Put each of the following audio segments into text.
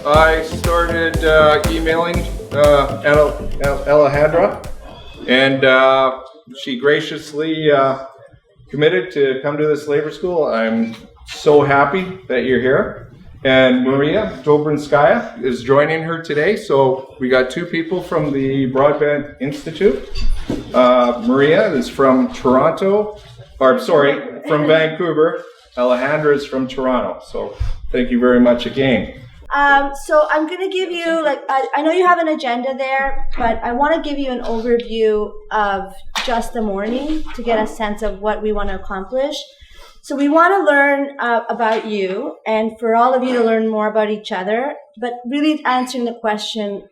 I started emailing Alejandra, and she graciously committed to come to this labor school. I'm so happy that you're here. And Maria Dobrinskaya is joining her today. So we got two people from the Broadbent Institute. Maria is from from Vancouver. Alejandra is from Toronto. So thank you very much again. So I'm going to give you, I know you have an agenda there, but I want to give you an overview of just the morning to get a sense of what we want to accomplish. So we want to learn about you, and for all of you to learn more about each other, but really answering the question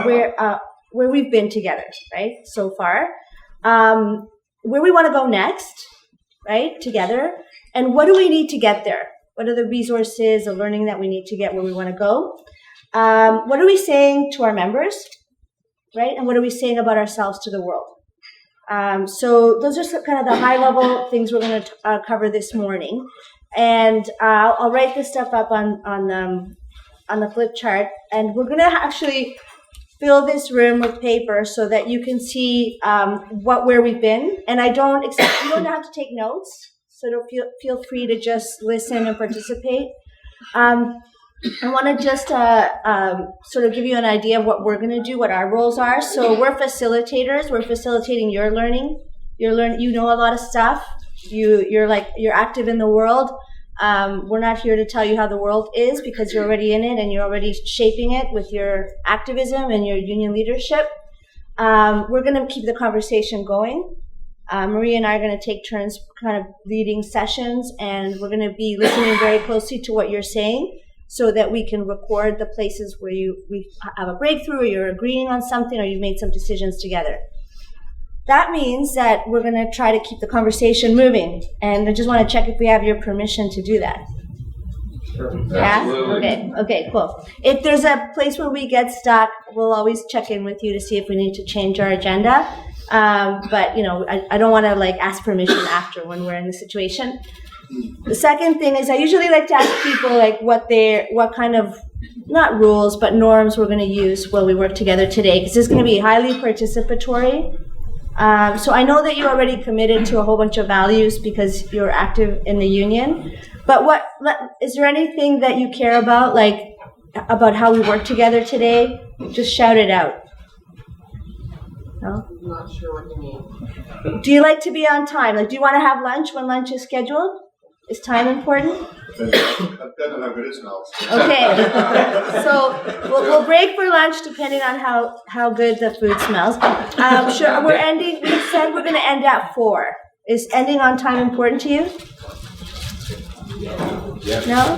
where we've been together, right, so far, where we want to go next, right, together, and what do we need to get there? What are the resources, the learning that we need to get where we want to go? What are we saying to our members, right, and what are we saying about ourselves to the world? So those are kind of the high-level things we're going to cover this morning, and I'll write this stuff up on the flip chart, and we're going to actually fill this room with paper so that you can see where we've been. And you don't have to take notes, so don't feel free to just listen and participate. I want to just sort of give you an idea of what we're going to do, what our roles are. So we're facilitators. We're facilitating your learning. You know a lot of stuff. You're active in the world. We're not here to tell you how the world is, because you're already in it and you're already shaping it with your activism and your union leadership. We're going to keep the conversation going. Maria and I are going to take turns kind of leading sessions, and we're going to be listening very closely to what you're saying, so that we can record the places where we have a breakthrough, or you're agreeing on something, or you've made some decisions together. That means that we're going to try to keep the conversation moving, and I just want to check if we have your permission to do that. Sure. Yeah? Absolutely. Okay, cool. If there's a place where we get stuck, we'll always check in with you to see if we need to change our agenda. But I don't want to ask permission after when we're in the situation. The second thing is I usually like to ask people what kind of, not rules, but norms we're going to use while we work together today, because this is going to be highly participatory. So I know that you're already committed to a whole bunch of values because you're active in the union, but is there anything that you care about, about how we work together today? Just shout it out. No? I'm not sure what you mean. Do you like to be on time? Do you want to have lunch when lunch is scheduled? Is time important? Depends on how good it smells. Okay. So we'll break for lunch depending on how good the food smells. Sure. We said we're going to end at 4. Is ending on time important to you? Yeah. No?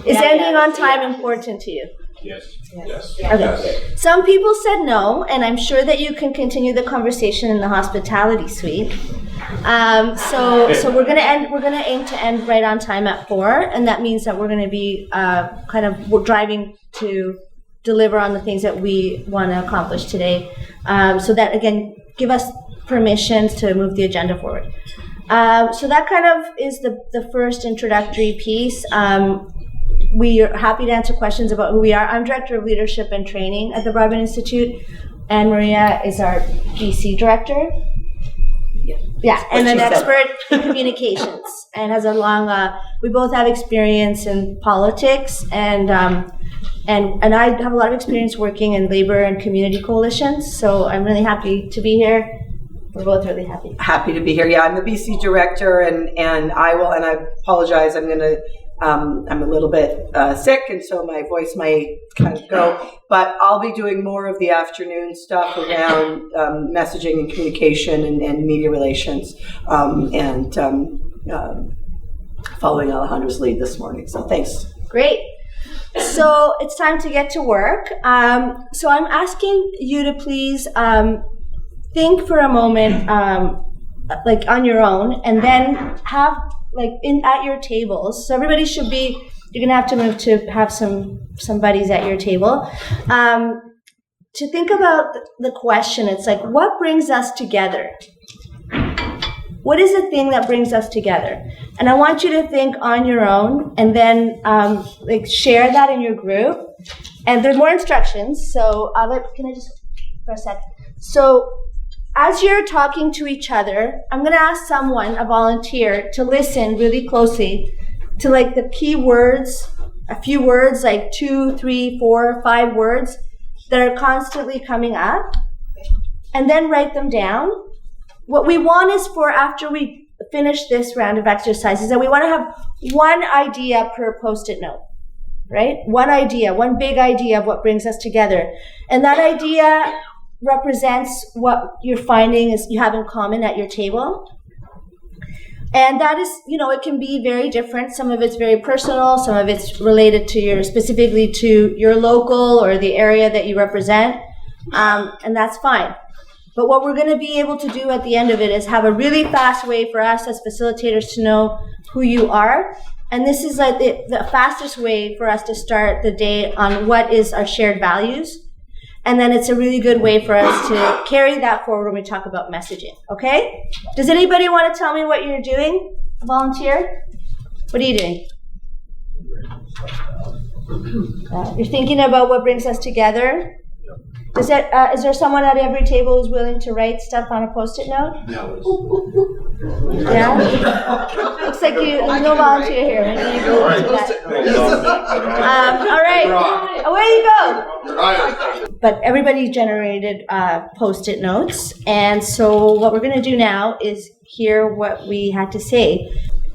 Is ending on time important to you? Yes. Okay. Yes. Some people said no, and I'm sure that you can continue the conversation in the hospitality suite. So we're gonna aim to end right on time at 4, and that means that we're gonna be we're driving to deliver on the things that we want to accomplish today. So that, again, give us permission to move the agenda forward. So that kind of is the first introductory piece. We are happy to answer questions about who we are. I'm Director of Leadership and Training at the Broadbent Institute, and Maria is our BC Director. Yeah, and an expert in communications, and has a long. We both have experience in politics, and I have a lot of experience working in labor and community coalitions. So I'm really happy to be here. We're both really happy. Happy to be here. Yeah, I'm the BC Director, and I apologize. I'm a little bit sick, and so my voice might kind of go, but I'll be doing more of the afternoon stuff around messaging and communication and media relations, and following Alejandra's lead this morning. So thanks. Great. So it's time to get to work. So I'm asking you to please think for a moment, on your own, and then have at your tables. So everybody should be. You're gonna have to move to have some buddies at your table. To think about the question, it's what brings us together? What is the thing that brings us together? And I want you to think on your own and then share that in your group. And there's more instructions. So can I just for a sec? So as you're talking to each other, I'm going to ask someone, a volunteer, to listen really closely to like the key words, a few words, like 2, 3, 4, 5 words that are constantly coming up, and then write them down. What we want is for after we finish this round of exercises, that we want to have one idea per Post-it note, right? One idea, one big idea of what brings us together. And that idea represents what you're finding is you have in common at your table. And that is, it can be very different. Some of it's very personal, some of it's related to specifically to your local or the area that you represent, and that's fine. But what we're going to be able to do at the end of it is have a really fast way for us as facilitators to know who you are. And this is like the fastest way for us to start the day on what is our shared values. And then it's a really good way for us to carry that forward when we talk about messaging, okay? Does anybody want to tell me what you're doing? A volunteer? What are you doing? You're thinking about what brings us together? Is there someone at every table who's willing to write stuff on a Post-it note? Yeah? Looks like there's no volunteer here. Maybe you can do that. All right, away you go. But everybody generated Post-it notes, and so what we're going to do now is hear what we had to say.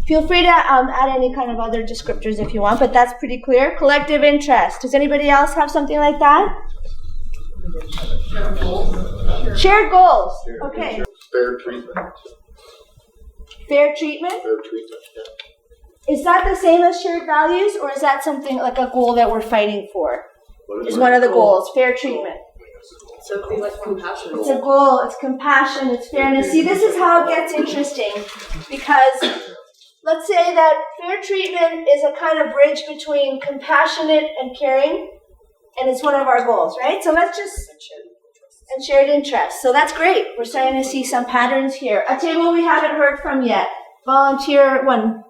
Feel free to add any kind of other descriptors if you want, but that's pretty clear. Collective interest. Does anybody else have something like that? Shared goals. Okay. Fair treatment. Fair treatment? Fair treatment, yeah. Is that the same as shared values, or is that something like a goal that we're fighting for? Is one of the goals, fair treatment. So it'd be like compassion. It's a goal, it's compassion, it's fairness. See, this is how it gets interesting, because let's say that fair treatment is a kind of bridge between compassionate and caring, and it's one of our goals, right? So let's just, and shared interest. So that's great. We're starting to see some patterns here. A table we haven't heard from yet. Volunteer one.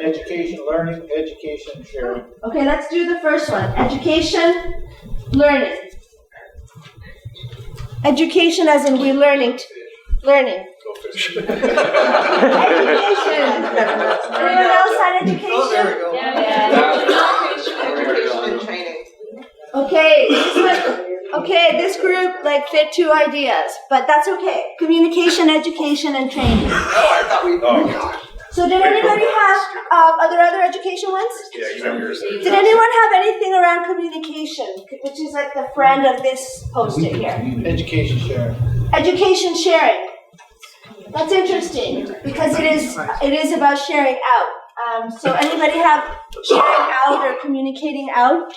Education, learning, education, sharing. Okay, let's do the first one. Education, learning. Education as in we learning. Learning. Education. Anyone else had education? Oh, there we go. Yeah. Education and training. Okay, this group fit 2 ideas, but that's okay. Communication, education, and training. Oh, I thought we. Oh, God. So did anybody have other education ones? Yeah, you have yours. Did anyone have anything around communication, which is like the friend of this Post-it here? Education sharing. Education sharing. That's interesting because it is about sharing out. So anybody have sharing out or communicating out?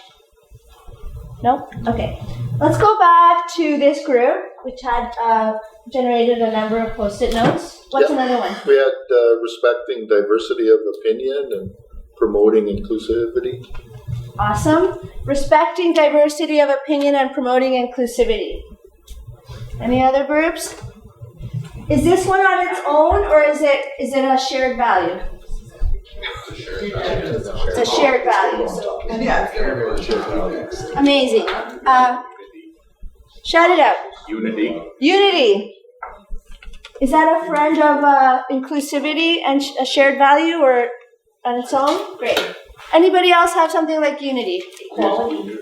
Nope? Okay. Let's go back to this group, which had generated a number of Post-it notes. What's another one? We had respecting diversity of opinion and promoting inclusivity. Awesome. Respecting diversity of opinion and promoting inclusivity. Any other groups? Is this one on its own, or is it a shared value? It's a shared value. Amazing. Shout it out. Unity. Is that a friend of inclusivity and a shared value, or on its own? Great. Anybody else have something like unity?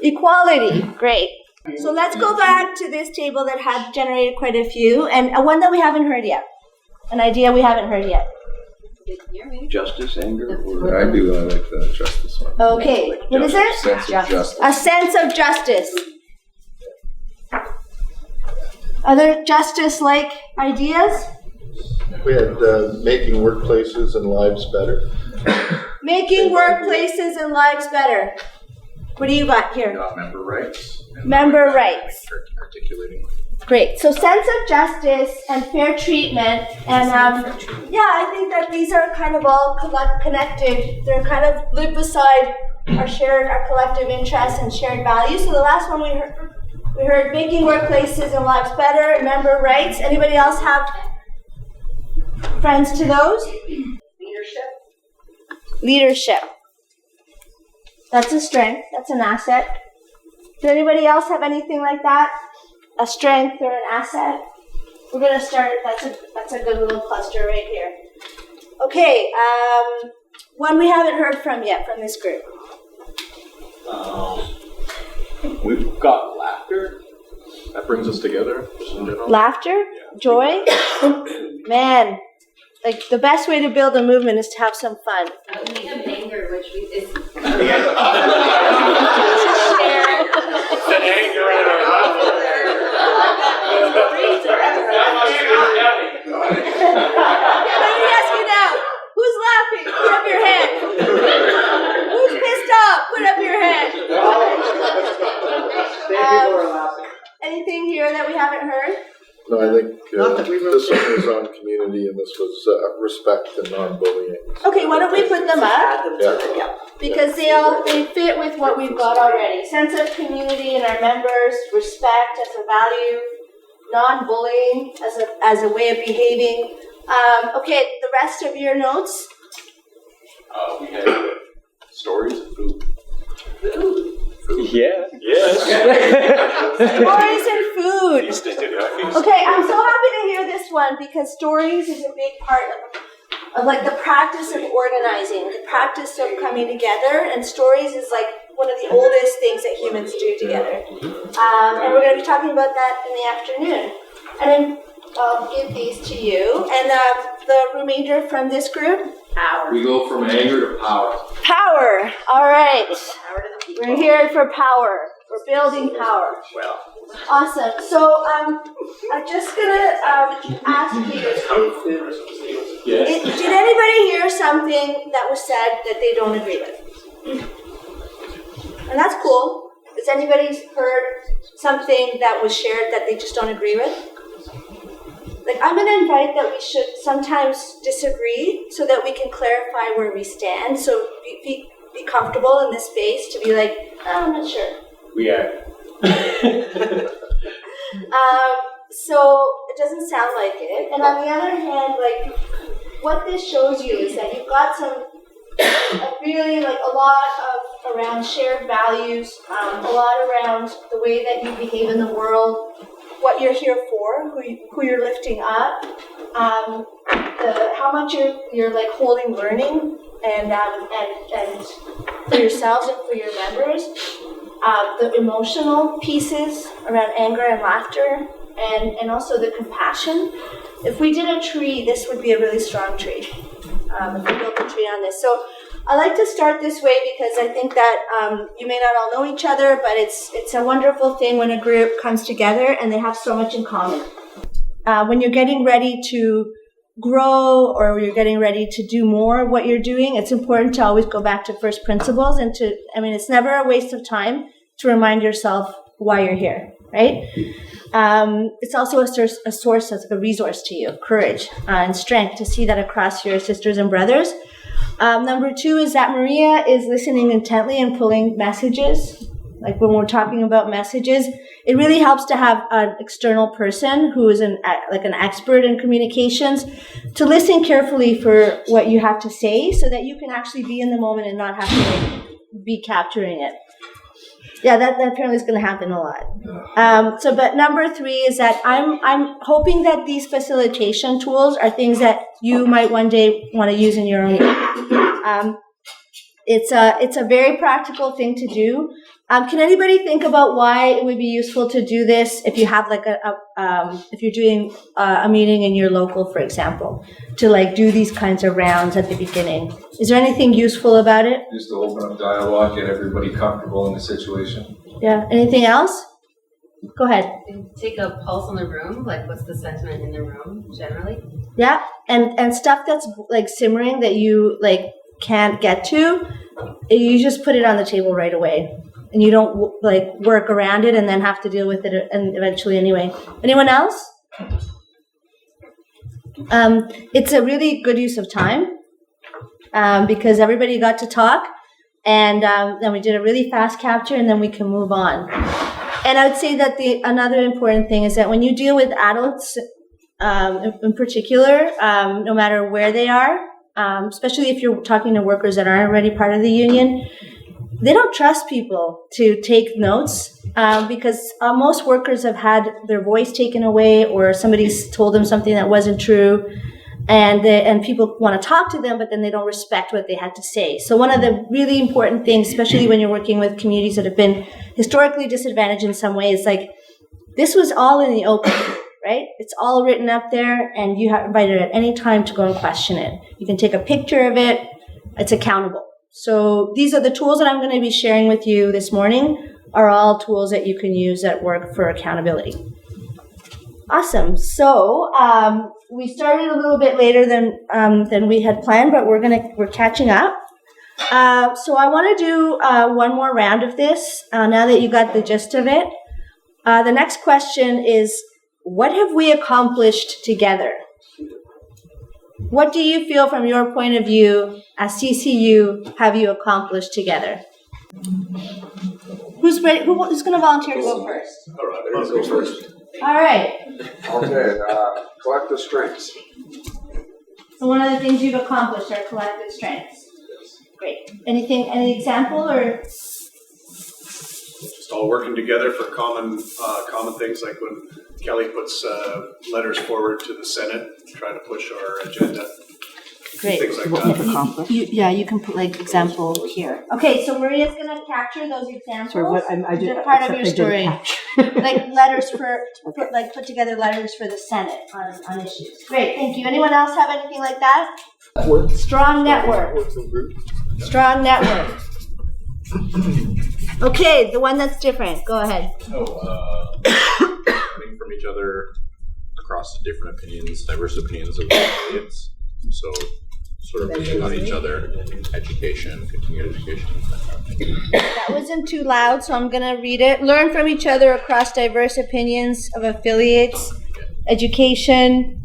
Equality. Great. So let's go back to this table that had generated quite a few, and one that we haven't heard yet. An idea we haven't heard yet. Justice, anger, I like the justice one. Okay, Like what is it? Sense of justice. A sense of justice. Other justice-like ideas? We had making workplaces and lives better. Making workplaces and lives better. What do you got here? Member rights. Member rights. Articulating. Great. So sense of justice and fair treatment, and I think that these are kind of all connected. They're kind of live beside our collective interests and shared values. So the last one we heard making workplaces and lives better, and member rights. Anybody else have Friends to those? Leadership. That's a strength. That's an asset. Does anybody else have anything like that? A strength or an asset? We're going to start. That's a good little cluster right here. Okay. One we haven't heard from yet from this group. We've got laughter. That brings us together, just in general. Laughter? Joy? Man, like the best way to build a movement is to have some fun. We have anger, which is The anger and our laughter. Let me ask you now, who's laughing? Put up your hand. Who's pissed off? Put up your hand. Anything here that we haven't heard? No, I think Not that we wrote this one was on community and this was respect and non-bullying. Okay, why don't we put them up? Add them to it, yeah. Because they fit with what we've got already. Sense of community in our members, respect as a value, non-bullying as a way of behaving. Okay, the rest of your notes. We had stories of food. Yeah. Yes. Stories and food. Okay, I'm so happy to hear this one because stories is a big part of like the practice of organizing, the practice of coming together, and stories is like one of the oldest things that humans do together. And we're going to be talking about that in the afternoon. And then I'll give these to you. And the remainder from this group? power. We go from anger to power. Power. All right. Power to the people. We're here for power. We're building power. Well. Awesome. So I'm just gonna ask you. Yes. Did anybody hear something that was said that they don't agree with? And that's cool. Has anybody heard something that was shared that they just don't agree with? Like, I'm going to invite that we should sometimes disagree so that we can clarify where we stand. So be comfortable in this space to be like, oh, I'm not sure. We are. So it doesn't sound like it. And on the other hand, like, what this shows you is that you've got really like a lot of around shared values, a lot around the way that you behave in the world, what you're here for, who you're lifting up, how much you're like holding learning and for yourselves and for your members, the emotional pieces around anger and laughter, and also the compassion. If we did a tree, this would be a really strong tree. If we built a tree on this. So I like to start this way because I think that you may not all know each other, but it's a wonderful thing when a group comes together and they have so much in common. When you're getting ready to grow or you're getting ready to do more of what you're doing, it's important to always go back to first principles and it's never a waste of time to remind yourself why you're here, right? It's also a source of a resource to you, courage and strength to see that across your sisters and brothers. Number 2 is that Maria is listening intently and pulling messages. Like when we're talking about messages, it really helps to have an external person who is an expert in communications to listen carefully for what you have to say so that you can actually be in the moment and not have to be capturing it. Yeah, that apparently is going to happen a lot. But number 3 is that I'm hoping that these facilitation tools are things that you might one day want to use in your own. It's a very practical thing to do. Can anybody think about why it would be useful to do this if you have like if you're doing a meeting in your local, for example, to like do these kinds of rounds at the beginning? Is there anything useful about it? Just to open up dialogue, get everybody comfortable in the situation. Yeah. Anything else? Go ahead. Take a pulse on the room, like what's the sentiment in the room generally? Yeah, and stuff that's like simmering that you like can't get to, you just put it on the table right away. And you don't like work around it and then have to deal with it and eventually anyway. Anyone else? It's a really good use of time because everybody got to talk and then we did a really fast capture and then we can move on. And I would say that another important thing is that when you deal with adults in particular, no matter where they are, especially if you're talking to workers that aren't already part of the union. They don't trust people to take notes because most workers have had their voice taken away, or somebody's told them something that wasn't true, and people want to talk to them, but then they don't respect what they had to say. So one of the really important things, especially when you're working with communities that have been historically disadvantaged in some ways, like this was all in the open, right? It's all written up there, and you are invited at any time to go and question it. You can take a picture of it. It's accountable. So these are the tools that I'm going to be sharing with you this morning, are all tools that you can use at work for accountability. Awesome. So we started a little bit later than we had planned, but we're catching up. So I want to do one more round of this now that you got the gist of it. The next question is, what have we accomplished together? What do you feel from your point of view as CCU have you accomplished together? Who's ready? Who's going to volunteer to go first? All right, I'm gonna go first. All right. Okay, collective strengths. So one of the things you've accomplished are collective strengths. Great. Any example or? Just all working together for common things, like when Kelly puts letters forward to the Senate, trying to push our agenda. Great. Things like that. You can put like example here. Okay, so Maria's gonna capture those examples. Sorry, what I did, They're part of your except I story. Like letters put together letters for the Senate on issues. Great, thank you. Anyone else have anything like that? Strong network. Strong network. Okay, the one that's different. Go ahead. Learning from each other across the different opinions, diverse opinions of affiliates. So sort of leaning on each other in education, continued education. That wasn't too loud, so I'm going to read it. Learn from each other across diverse opinions of affiliates, education,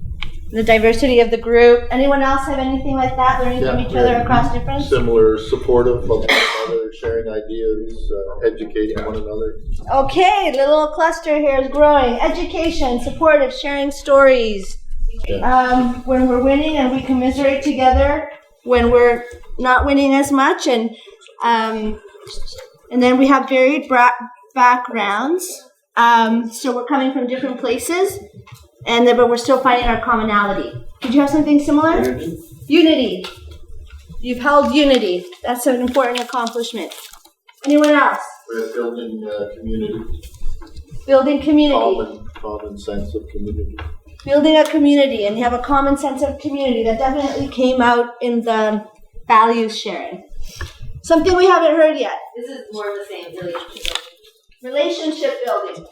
the diversity of the group. Anyone else have anything like that? Learning from each other across difference? Similar, supportive of one another, sharing ideas, educating one another. Okay, the little cluster here is growing. Education, supportive, sharing stories. When we're winning and we commiserate together, when we're not winning as much, and then we have varied backgrounds. So we're coming from different places, but we're still finding our commonality. Did you have something similar? Unity. You've held unity. That's an important accomplishment. Anyone else? We're building community. Building community. Common sense of community. Building a community, and you have a common sense of community. That definitely came out in the values sharing. Something we haven't heard yet. This is more of the same relationship. Relationship building.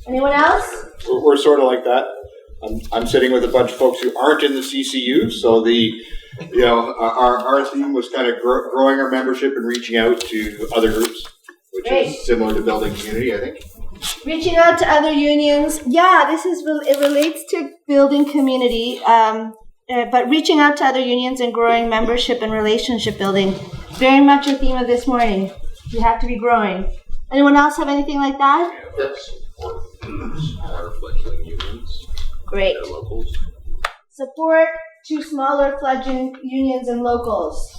Anyone else? We're sort of like that. I'm sitting with a bunch of folks who aren't in the CCU, so our theme was kind of growing our membership and reaching out to other groups, which is similar to building community, I think. Reaching out to other unions. Yeah, it relates to building community, but reaching out to other unions and growing membership and relationship building. Very much a theme of this morning. You have to be growing. Anyone else have anything like that? Yes. Smaller fledgling unions. Great. And locals. Support to smaller fledgling unions and locals.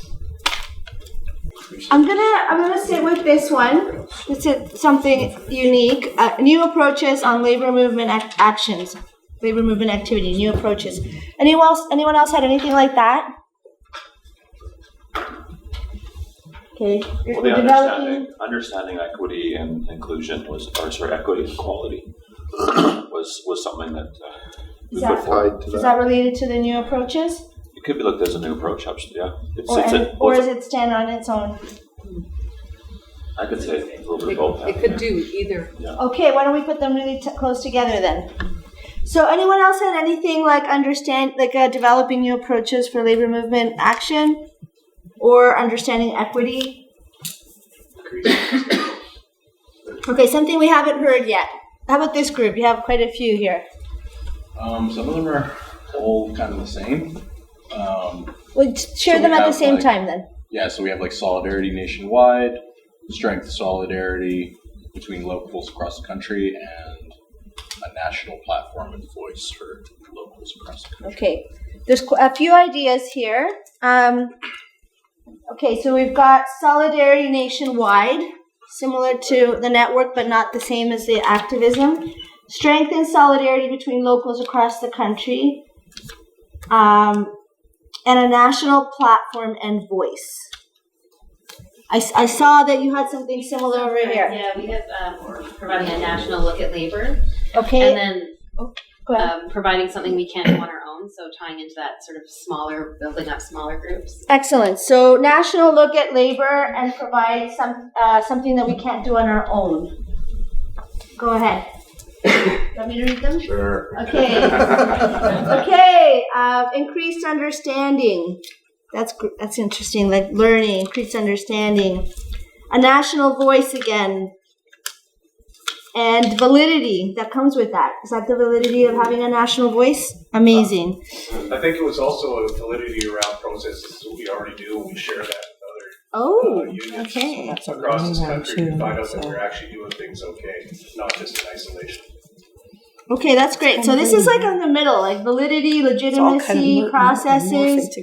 I'm gonna sit with this one. This is something unique. New approaches on labor movement actions, labor movement activity. New approaches. Anyone else had anything like that? Okay. Well, understanding equity and inclusion equity and equality was something that we put forward. Is that related to the new approaches? It could be looked as a new approach, absolutely, yeah. Or does it stand on its own? I could say a little bit both. It could do either. Yeah. Okay, why don't we put them really close together then? So anyone else had anything like developing new approaches for labor movement action or understanding equity? Okay, something we haven't heard yet. How about this group? You have quite a few here. Some of them are all kind of the same. We'll share them at the same time then. Yeah, so we have solidarity nationwide, strength solidarity between locals across the country, and a national platform and voice for locals across the country. Okay, there's a few ideas here. Okay, so we've got solidarity nationwide, similar to the network, but not the same as the activism. Strengthen solidarity between locals across the country, and a national platform and voice. I saw that you had something similar over here. Yeah, we have providing a national look at labor. Okay. And then Go ahead. providing something we can't do on our own, so tying into that sort of smaller, building up smaller groups. Excellent. So national look at labor and provide something that we can't do on our own. Go ahead. Want me to read them? Sure. Okay. Okay. Increased understanding. That's interesting. Like learning, increased understanding. A national voice again. And validity that comes with that. Is that the validity of having a national voice? Amazing. I think it was also a validity around processes that we already do, and we share that with Oh, other unions okay. across this country to find out that we're actually doing things okay, not just in isolation. Okay, that's great. So this is like in the middle, like validity, legitimacy, processes.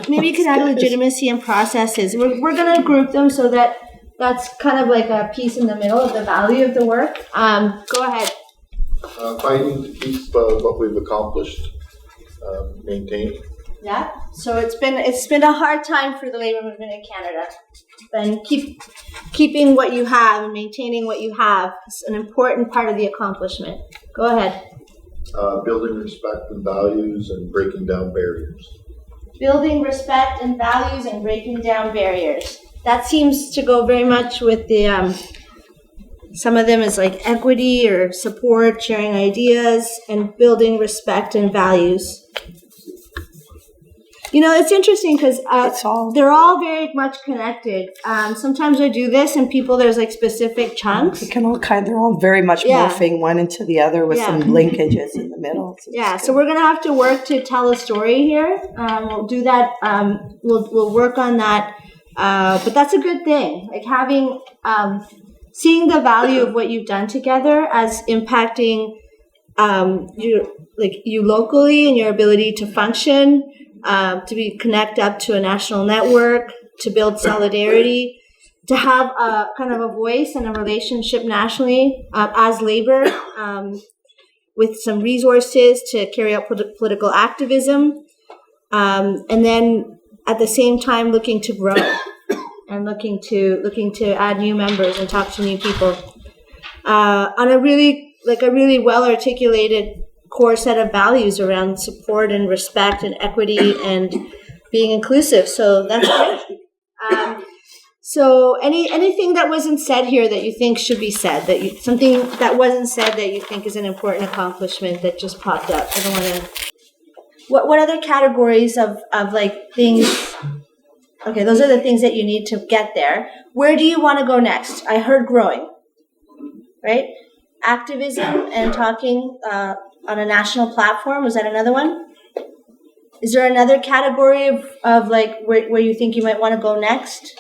Maybe you can add legitimacy and processes. We're going to group them so that that's kind of like a piece in the middle of the value of the work. Go ahead. Fighting to keep what we've accomplished maintained. Yeah. So it's been a hard time for the labor movement in Canada. And keeping what you have and maintaining what you have is an important part of the accomplishment. Go ahead. Building respect and values and breaking down barriers. Building respect and values and breaking down barriers. That seems to go very much with the, some of them is like equity or support, sharing ideas, and building respect and values. You know, it's interesting because they're all very much connected. Sometimes I do this and there's like specific chunks. They're all very much morphing one into the other with some linkages in the middle. So we're going to have to work to tell a story here. We'll do that. We'll work on that. But that's a good thing. Like having, seeing the value of what you've done together as impacting you locally and your ability to function. To connect up to a national network, to build solidarity, to have a kind of a voice and a relationship nationally as labor, with some resources to carry out political activism, and then at the same time looking to grow and looking to add new members and talk to new people on a really well articulated core set of values around support and respect and equity and being inclusive. So that's great. So anything that wasn't said here that you think should be said, something that wasn't said that you think is an important accomplishment that just popped up. I don't want to. What other categories of like things? Okay, those are the things that you need to get there. Where do you want to go next? I heard growing, right? Activism and talking on a national platform. Was that another one? Is there another category of like where you think you might want to go next?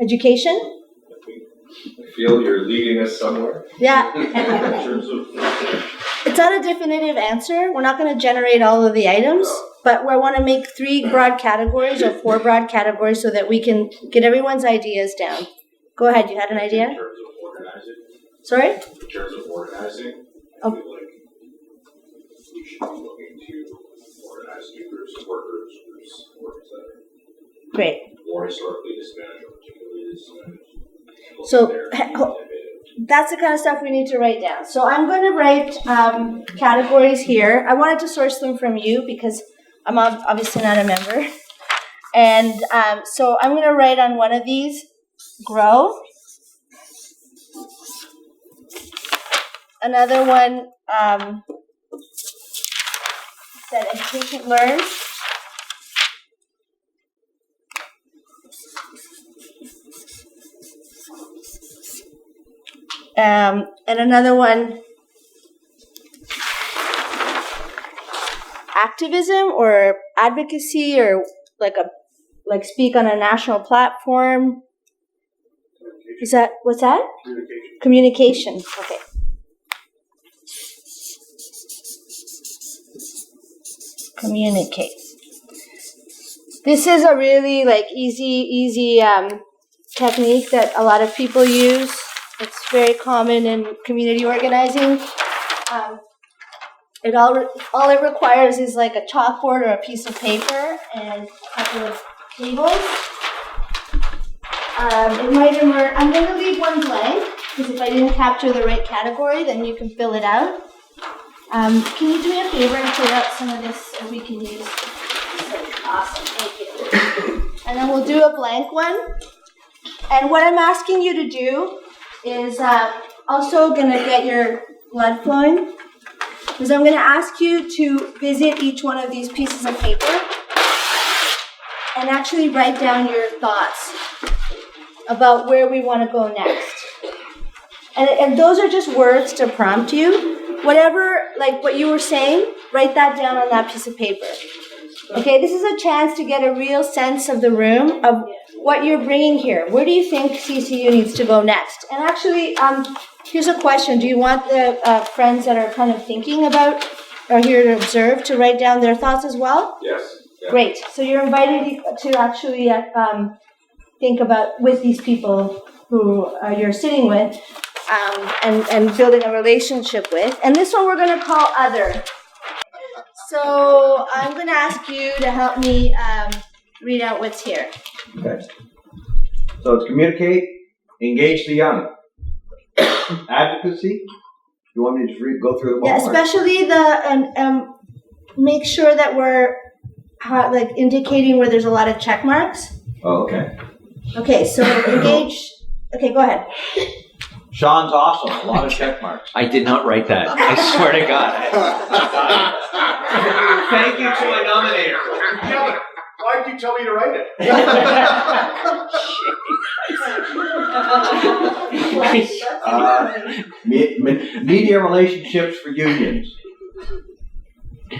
Education? I feel you're leading us somewhere. Yeah. In terms of It's not a definitive answer. We're not going to generate all of the items, but we want to make 3 broad categories or 4 broad categories so that we can get everyone's ideas down. Go ahead. You had an idea? in terms of organizing. Sorry? In terms of organizing, I feel like we should be looking to organize new groups of workers, groups of workers that are Great. more historically disadvantaged or particularly disadvantaged. So that's the kind of stuff we need to write down. So I'm going to write categories here. I wanted to source them from you because I'm obviously not a member. And so I'm going to write on one of these, grow. Another one said education, learn. And another one, activism or advocacy, or like speak on a national platform. Is that, what's that? Communication. Okay. Communicate. This is a really easy technique that a lot of people use. It's very common in community organizing. All it requires is like a chalkboard or a piece of paper and a couple of tables. It might emerge. I'm going to leave one blank because if I didn't capture the right category, then you can fill it out. Can you do me a favor and clear out some of this so we can use? Awesome, thank you. And then we'll do a blank one. And what I'm asking you to do is also going to get your blood flowing. Because I'm going to ask you to visit each one of these pieces of paper and actually write down your thoughts about where we want to go next. And those are just words to prompt you. Whatever, like what you were saying, write that down on that piece of paper. Okay, this is a chance to get a real sense of the room, of what you're bringing here. Where do you think CCU needs to go next? And actually, here's a question. Do you want the friends that are kind of thinking about, or here to observe, to write down their thoughts as well? Yes. Yeah. Great. So you're invited to actually think about with these people who you're sitting with and building a relationship with. And this one we're going to call Other. So I'm going to ask you to help me read out what's here. Okay. So it's communicate, engage the young. Advocacy. You want me to just go through them all? Yeah, especially make sure that we're indicating where there's a lot of check marks. Oh, okay. Okay, so engage. Okay, go ahead. Sean's awesome. A lot of check marks. I did not write that. I swear to God. Thank you to my nominator. Yeah, but why did you tell me to write it? Media relationships for unions.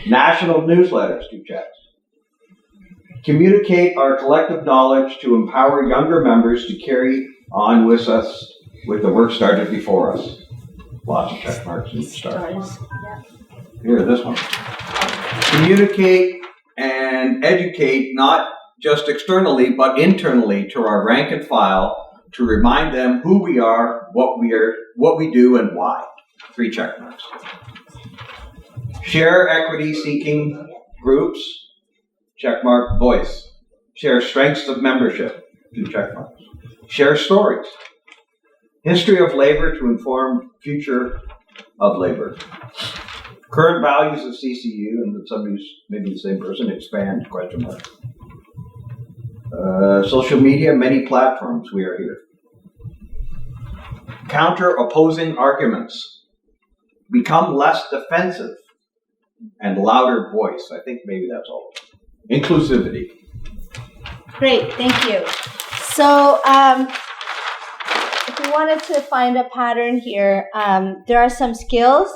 National newsletters, 2 checks. Communicate our collective knowledge to empower younger members to carry on with us with the work started before us. Lots of check marks in start. Here, this one. Communicate and educate not just externally but internally to our rank and file to remind them who we are, what we do, and why. 3 check marks. Share equity-seeking groups. Check mark. Voice. Share strengths of membership. 2 check marks. Share stories. History of labor to inform future of labor. Current values of CCU, and somebody's maybe the same person, expand, question mark. Social media, many platforms, we are here. Counter opposing arguments. Become less defensive and louder voice. I think maybe that's all. Inclusivity. Great, thank you. So, if we wanted to find a pattern here, there are some skills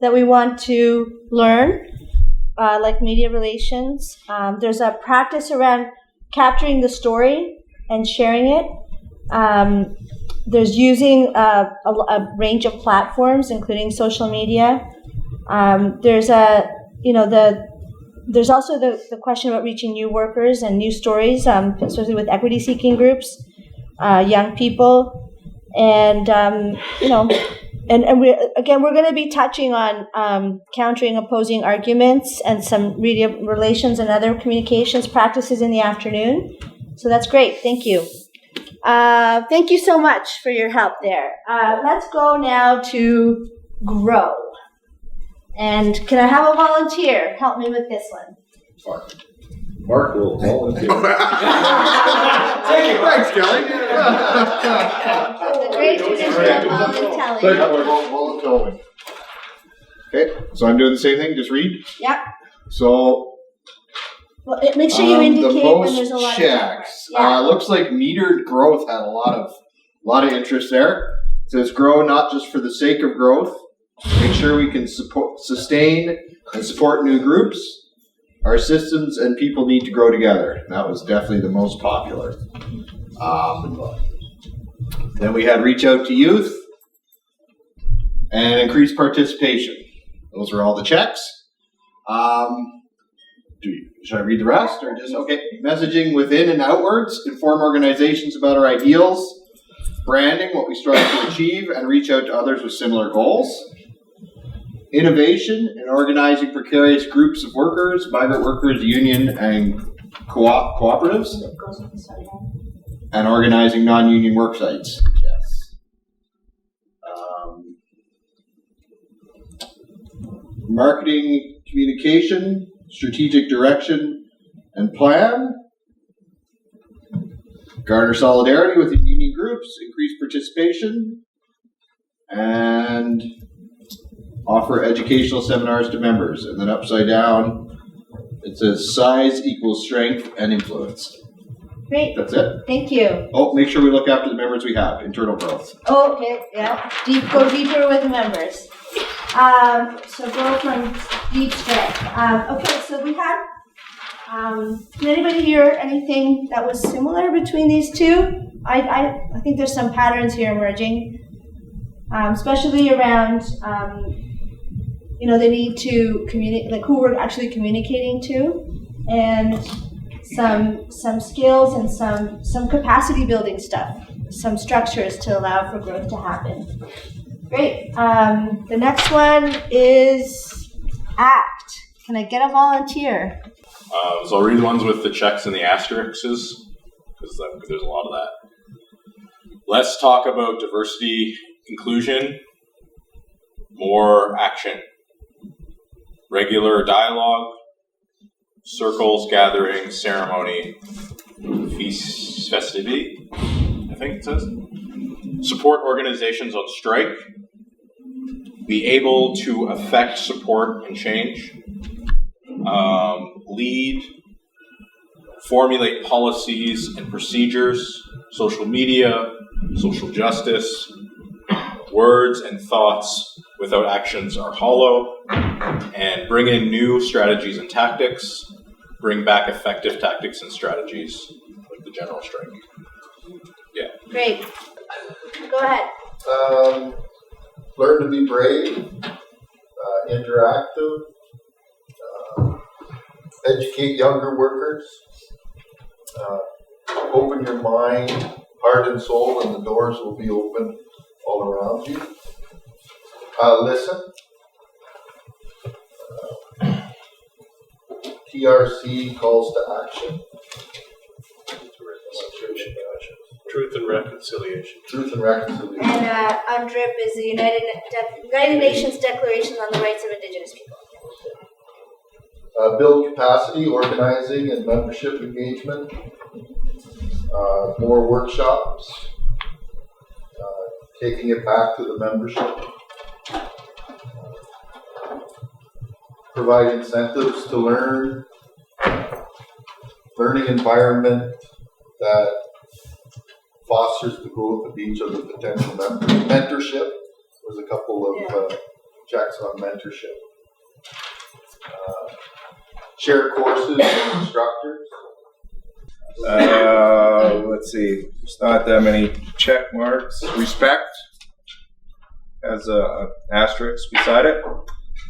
that we want to learn, like media relations. There's a practice around capturing the story and sharing it. There's using a range of platforms, including social media. There's also the question about reaching new workers and new stories, especially with equity-seeking groups, young people. And we're going to be touching on countering opposing arguments and some media relations and other communications practices in the afternoon. So that's great. Thank you. Thank you so much for your help there. Let's go now to grow. And can I have a volunteer help me with this one? Mark will volunteer. Thank you. Thanks, Kelly. The great tradition of volunteering. Okay, so I'm doing the same thing, just read? Yep. So, make sure you indicate when there's a lot checks. of checks. Looks like metered growth had a lot of interest there. It says grow not just for the sake of growth. Make sure we can sustain and support new groups. Our systems and people need to grow together. That was definitely the most popular. Then we had reach out to youth and increase participation. Those are all the checks. Should I read the rest or just, okay. Messaging within and outwards, inform organizations about our ideals, branding, what we strive to achieve, and reach out to others with similar goals. Innovation and organizing precarious groups of workers, migrant workers, union, and cooperatives. And organizing non-union work sites. Yes. Marketing, communication, strategic direction, and plan. Garner solidarity within union groups, increase participation, and offer educational seminars to members. And then upside down, it says size equals strength and influence. Great. That's it. Thank you. Oh, make sure we look after the members we have, internal growth. Oh, okay, yeah. Go deeper with the members. So go from deep strength. Okay, so we had, did anybody hear anything that was similar between these two? I think there's some patterns here emerging, especially around, the need to communicate, like who we're actually communicating to, and some skills and some capacity building stuff, some structures to allow for growth to happen. Great. The next one is ACT. Can I get a volunteer? So I'll read the ones with the checks and the asterisks, because there's a lot of that. Let's talk about diversity, inclusion, more action. Regular dialogue, circles, gatherings, ceremony, feast, festivity, I think it says. Support organizations on strike. Be able to affect, support, and change. Lead, formulate policies and procedures, social media, social justice. Words and thoughts without actions are hollow. And bring in new strategies and tactics. Bring back effective tactics and strategies, like the general strike. Yeah. Great. Go ahead. Learn to be brave, interactive, educate younger workers, open your mind, heart and soul, and the doors will be open all around you. Listen. TRC calls to action. Truth and reconciliation. Truth and reconciliation. And UNDRIP is the United Nations Declaration on the Rights of Indigenous People. Build capacity, organizing, and membership engagement. More workshops. Taking it back to the membership. Provide incentives to learn. Learning environment that fosters the growth of each of the potential members. Mentorship. There's a couple of checks on mentorship. Share courses with instructors. Let's see. There's not that many check marks. Respect has a asterisk beside it.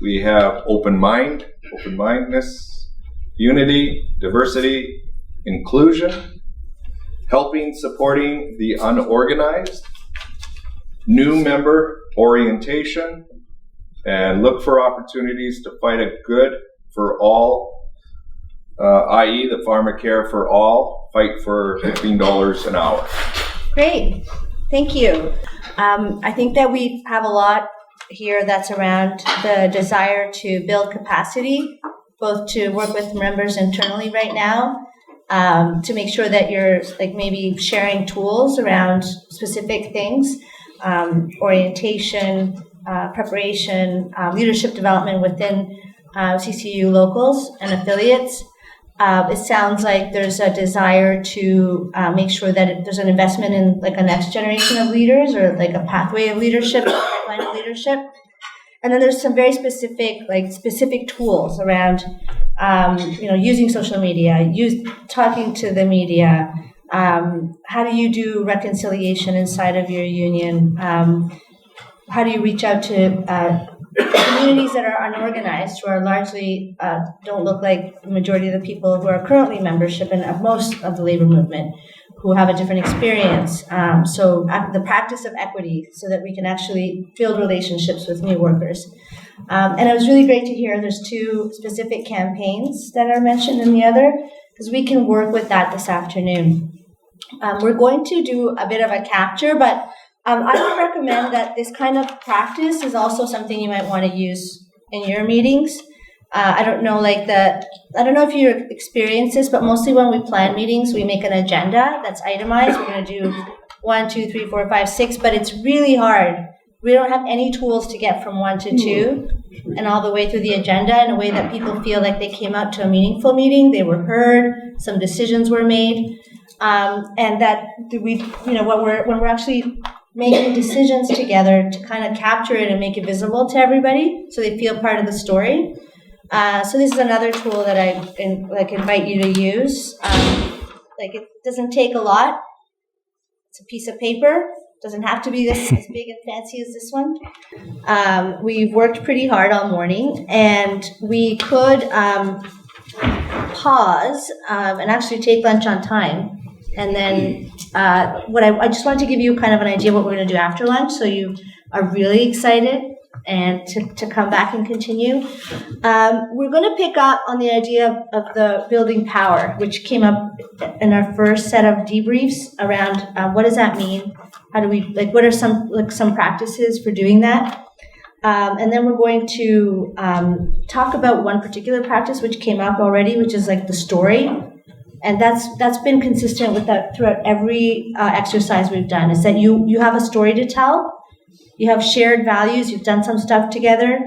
We have open-mindedness, unity, diversity, inclusion, helping, supporting the unorganized, new member orientation, and look for opportunities to fight a good for all, i.e. the pharmacare for all, fight for $15 an hour. Great, thank you. I think that we have a lot here that's around the desire to build capacity, both to work with members internally right now, to make sure that you're like maybe sharing tools around specific things, orientation, preparation, leadership development within CCU locals and affiliates. It sounds like there's a desire to make sure that there's an investment in like a next generation of leaders or like a pathway of leadership, a pipeline of leadership. And then there's some very specific tools around, using social media, talking to the media, How do you do reconciliation inside of your union? How do you reach out to communities that are unorganized, who are largely don't look like the majority of the people who are currently membership and most of the labor movement, who have a different experience. So the practice of equity, so that we can actually build relationships with new workers. And it was really great to hear there's 2 specific campaigns that are mentioned in the other, because we can work with that this afternoon. We're going to do a bit of a capture, but I would recommend that this kind of practice is also something you might want to use in your meetings. I don't know if you experience this, but mostly when we plan meetings, we make an agenda that's itemized. We're going to do 1, 2, 3, 4, 5, 6, but it's really hard. We don't have any tools to get from 1 to 2 and all the way through the agenda in a way that people feel like they came out to a meaningful meeting, they were heard, some decisions were made, and that when we're actually making decisions together to kind of capture it and make it visible to everybody so they feel part of the story. So this is another tool that I invite you to use. It doesn't take a lot. It's a piece of paper. It doesn't have to be as big and fancy as this one. We've worked pretty hard all morning, and we could pause and actually take lunch on time. And then I just wanted to give you kind of an idea of what we're going to do after lunch, so you are really excited and to come back and continue. We're going to pick up on the idea of the building power, which came up in our first set of debriefs around what does that mean? How do we, what are some practices for doing that? And then we're going to talk about one particular practice which came up already, which is the story. And that's been consistent with that throughout every exercise we've done, is that you have a story to tell, you have shared values, you've done some stuff together,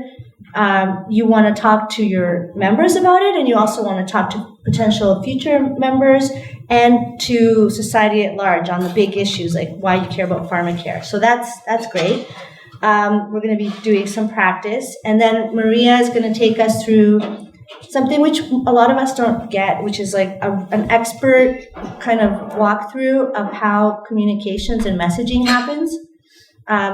you want to talk to your members about it, and you also want to talk to potential future members and to society at large on the big issues, like why you care about pharmacare. So that's great. We're going to be doing some practice, and then Maria is going to take us through something which a lot of us don't get, which is an expert kind of walkthrough of how communications and messaging happens.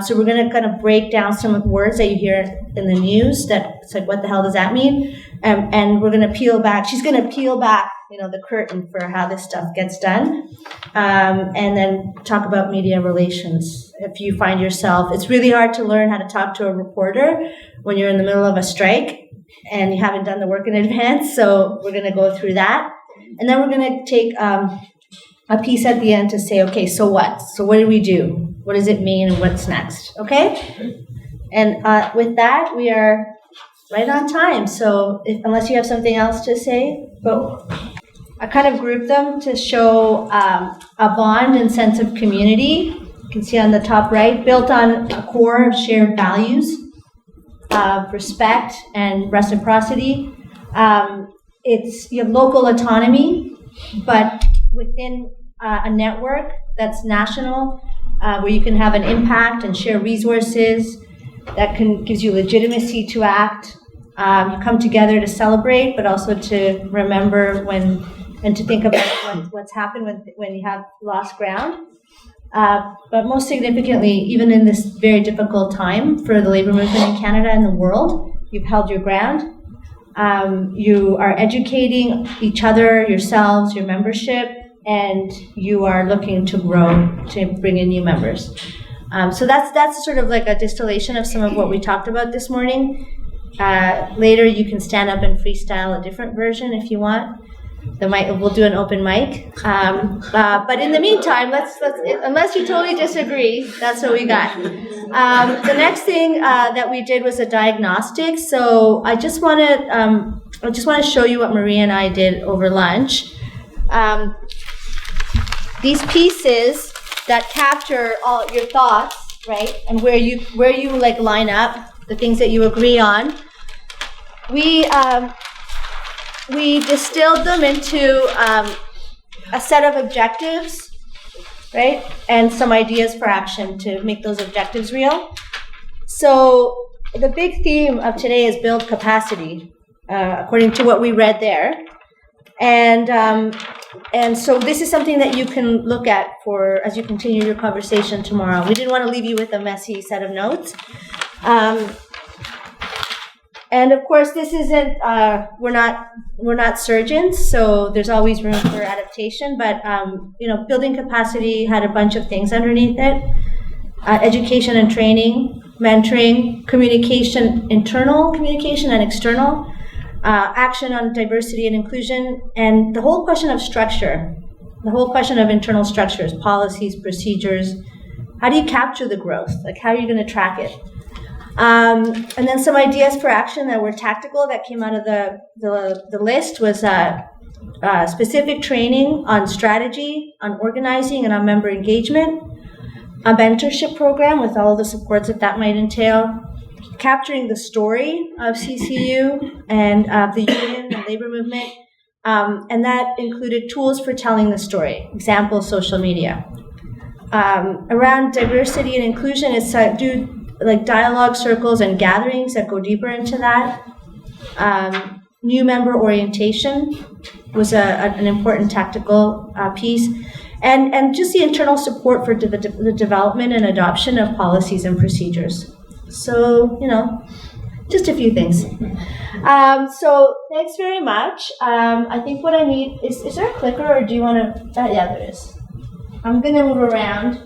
So we're going to kind of break down some of the words that you hear in the news that it's what the hell does that mean? And we're going to peel back. She's going to peel back, the curtain for how this stuff gets done. And then talk about media relations. If you find yourself, it's really hard to learn how to talk to a reporter when you're in the middle of a strike and you haven't done the work in advance. So we're going to go through that. And then we're going to take a piece at the end to say, okay, so what? So what do we do? What does it mean and what's next? Okay? And with that, we are right on time. So unless you have something else to say, but I kind of grouped them to show a bond and sense of community. You can see on the top right, built on a core of shared values, respect and reciprocity. You have local autonomy, but within a network that's national, where you can have an impact and share resources that gives you legitimacy to act. You come together to celebrate, but also to remember and to think about what's happened when you have lost ground. But most significantly, even in this very difficult time for the labor movement in Canada and the world, you've held your ground. You are educating each other, yourselves, your membership, and you are looking to grow, to bring in new members. So that's sort of like a distillation of some of what we talked about this morning. Later, you can stand up and freestyle a different version if you want. We'll do an open mic. But in the meantime, let's unless you totally disagree, that's what we got. The next thing that we did was a diagnostic. So I just want to show you what Maria and I did over lunch. These pieces that capture all your thoughts, right, and where you line up the things that you agree on. We distilled them into a set of objectives, right, and some ideas for action to make those objectives real. So the big theme of today is build capacity, according to what we read there. And so this is something that you can look at for as you continue your conversation tomorrow. We didn't want to leave you with a messy set of notes. And of course, this isn't, we're not surgeons, so there's always room for adaptation, but, building capacity had a bunch of things underneath it. Education and training, mentoring, communication, internal communication and external, action on diversity and inclusion, and the whole question of structure, the whole question of internal structures, policies, procedures. How do you capture the growth? Like, how are you going to track it? And then some ideas for action that were tactical that came out of the list was specific training on strategy, on organizing, and on member engagement, a mentorship program with all the supports that might entail, capturing the story of CCU and of the union and labor movement, and that included tools for telling the story, example, social media. Around diversity and inclusion is do like dialogue circles and gatherings that go deeper into that. New member orientation was an important tactical piece. And just the internal support for the development and adoption of policies and procedures. So, just a few things. So thanks very much. I think what I need is there a clicker or do you want to, yeah, there is. I'm going to move around.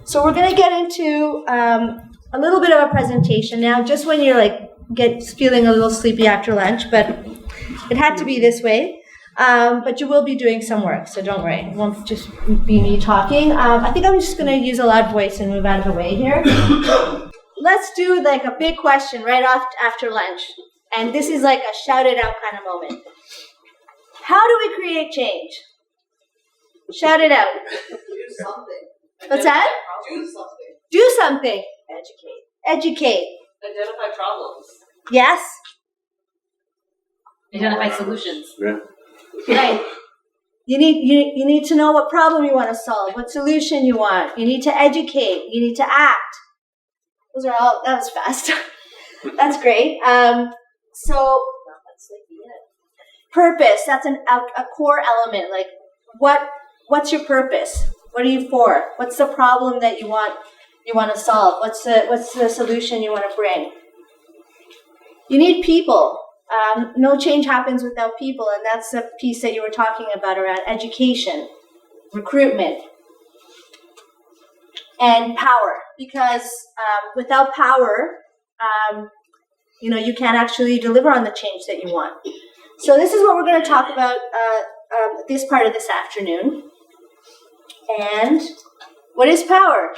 So we're going to get into a little bit of a presentation now, just when you're feeling a little sleepy after lunch, but it had to be this way. But you will be doing some work, so don't worry. It won't just be me talking. I think I'm just going to use a loud voice and move out of the way here. Let's do a big question right off after lunch. And this is like a shout it out kind of moment. How do we create change? Shout it out. Do something. What's that? Do something. Do something. Educate. Identify problems. Yes. Identify solutions. Yeah. Right. You need to know what problem you want to solve, what solution you want. You need to educate. You need to act. Those are all. That was fast. That's great. So purpose. That's a core element. Like, what's your purpose? What are you for? What's the problem that you want to solve? What's the solution you want to bring? You need people. No change happens without people, and that's the piece that you were talking about around education, recruitment, and power. Because without power, you can't actually deliver on the change that you want. So this is what we're going to talk about this part of this afternoon. And what is power?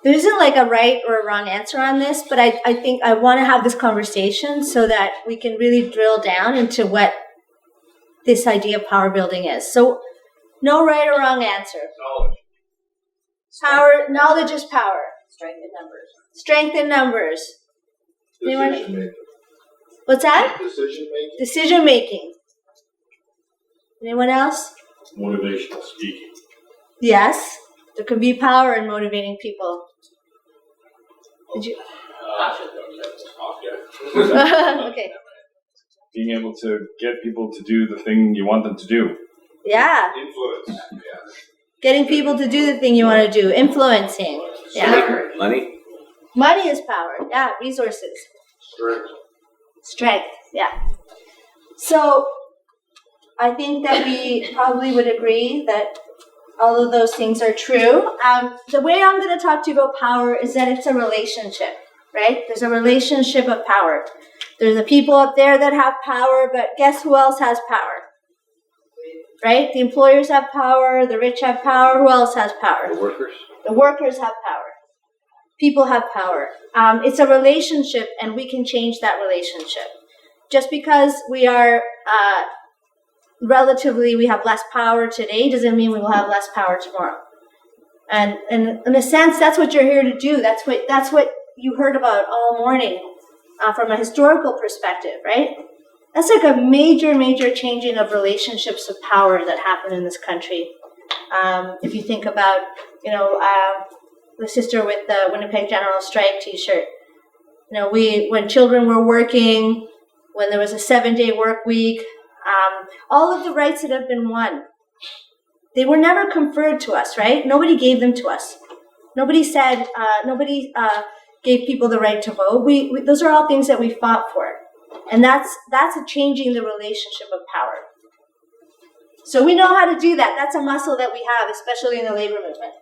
There isn't a right or a wrong answer on this, but I think I want to have this conversation so that we can really drill down into what this idea of power building is. So no right or wrong answer. Knowledge is power. Strength in numbers. Strength in numbers. Decision making. What's that? Decision making. Decision making. Anyone else? Motivational speaking. Yes. There can be power in motivating people. Did you? Okay. Being able to get people to do the thing you want them to do. Yeah. Influence. Yeah. Getting people to do the thing you want to do. Influencing. Yeah. Money? Money is power. Yeah. Resources. Strength. Yeah. So I think that we probably would agree that all of those things are true. The way I'm going to talk to you about power is that it's a relationship, right? There's a relationship of power. There's the people up there that have power, but guess who else has power? Right? The employers have power, the rich have power. Who else has power? The workers. The workers have power. People have power. It's a relationship, and we can change that relationship. Just because we are we have less power today doesn't mean we will have less power tomorrow. And in a sense, that's what you're here to do. That's what you heard about all morning from a historical perspective, right? That's like a major, major changing of relationships of power that happened in this country. If you think about, the sister with the Winnipeg General Strike T-shirt. When children were working, when there was a 7-day work week, all of the rights that have been won, they were never conferred to us, right? Nobody gave them to us. Nobody said, nobody gave people the right to vote. We those are all things that we fought for. And that's a changing the relationship of power. So we know how to do that. That's a muscle that we have, especially in the labor movement.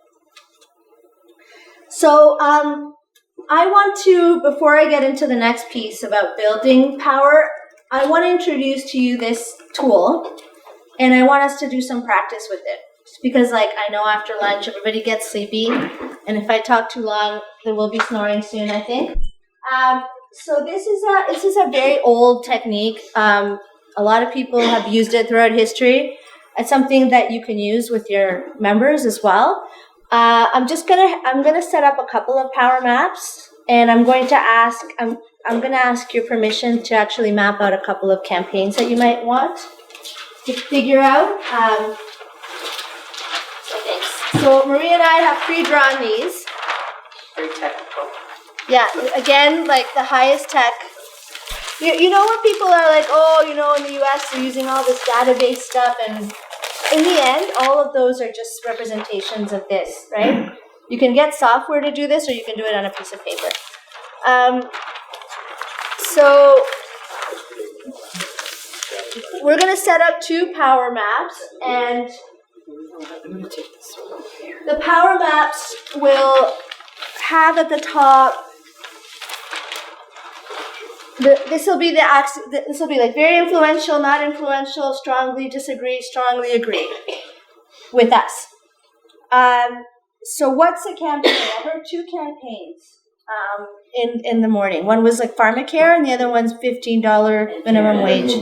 So I want to, before I get into the next piece about building power, I want to introduce to you this tool, and I want us to do some practice with it. Just because, like, I know after lunch everybody gets sleepy, and if I talk too long, there will be snoring soon, I think. So this is a very old technique. A lot of people have used it throughout history. It's something that you can use with your members as well. I'm gonna set up a couple of power maps, and I'm going to ask your permission to actually map out a couple of campaigns that you might want to figure out. So Maria and I have pre-drawn these. Very technical. Yeah, again, like the highest tech. You know when people are like, oh, you know, in the US they're using all this database stuff, and in the end, all of those are just representations of this, right? You can get software to do this, or you can do it on a piece of paper. So we're going to set up 2 power maps, and the power maps will have at the top. This will be like very influential, not influential, strongly disagree, strongly agree with us. So what's the campaign? I heard 2 campaigns in the morning. One was like pharmacare, and the other one's $15 minimum wage.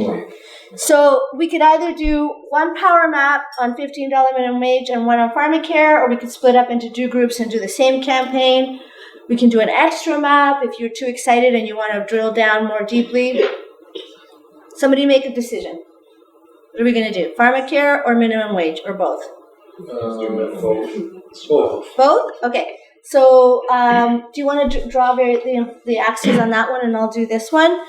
So we could either do one power map on $15 minimum wage and one on pharmacare, or we could split up into 2 groups and do the same campaign. We can do an extra map if you're too excited and you want to drill down more deeply. Somebody make a decision. What are we going to do? Pharmacare or minimum wage, or both? Both? Okay. So do you want to draw the axes on that one, and I'll do this one?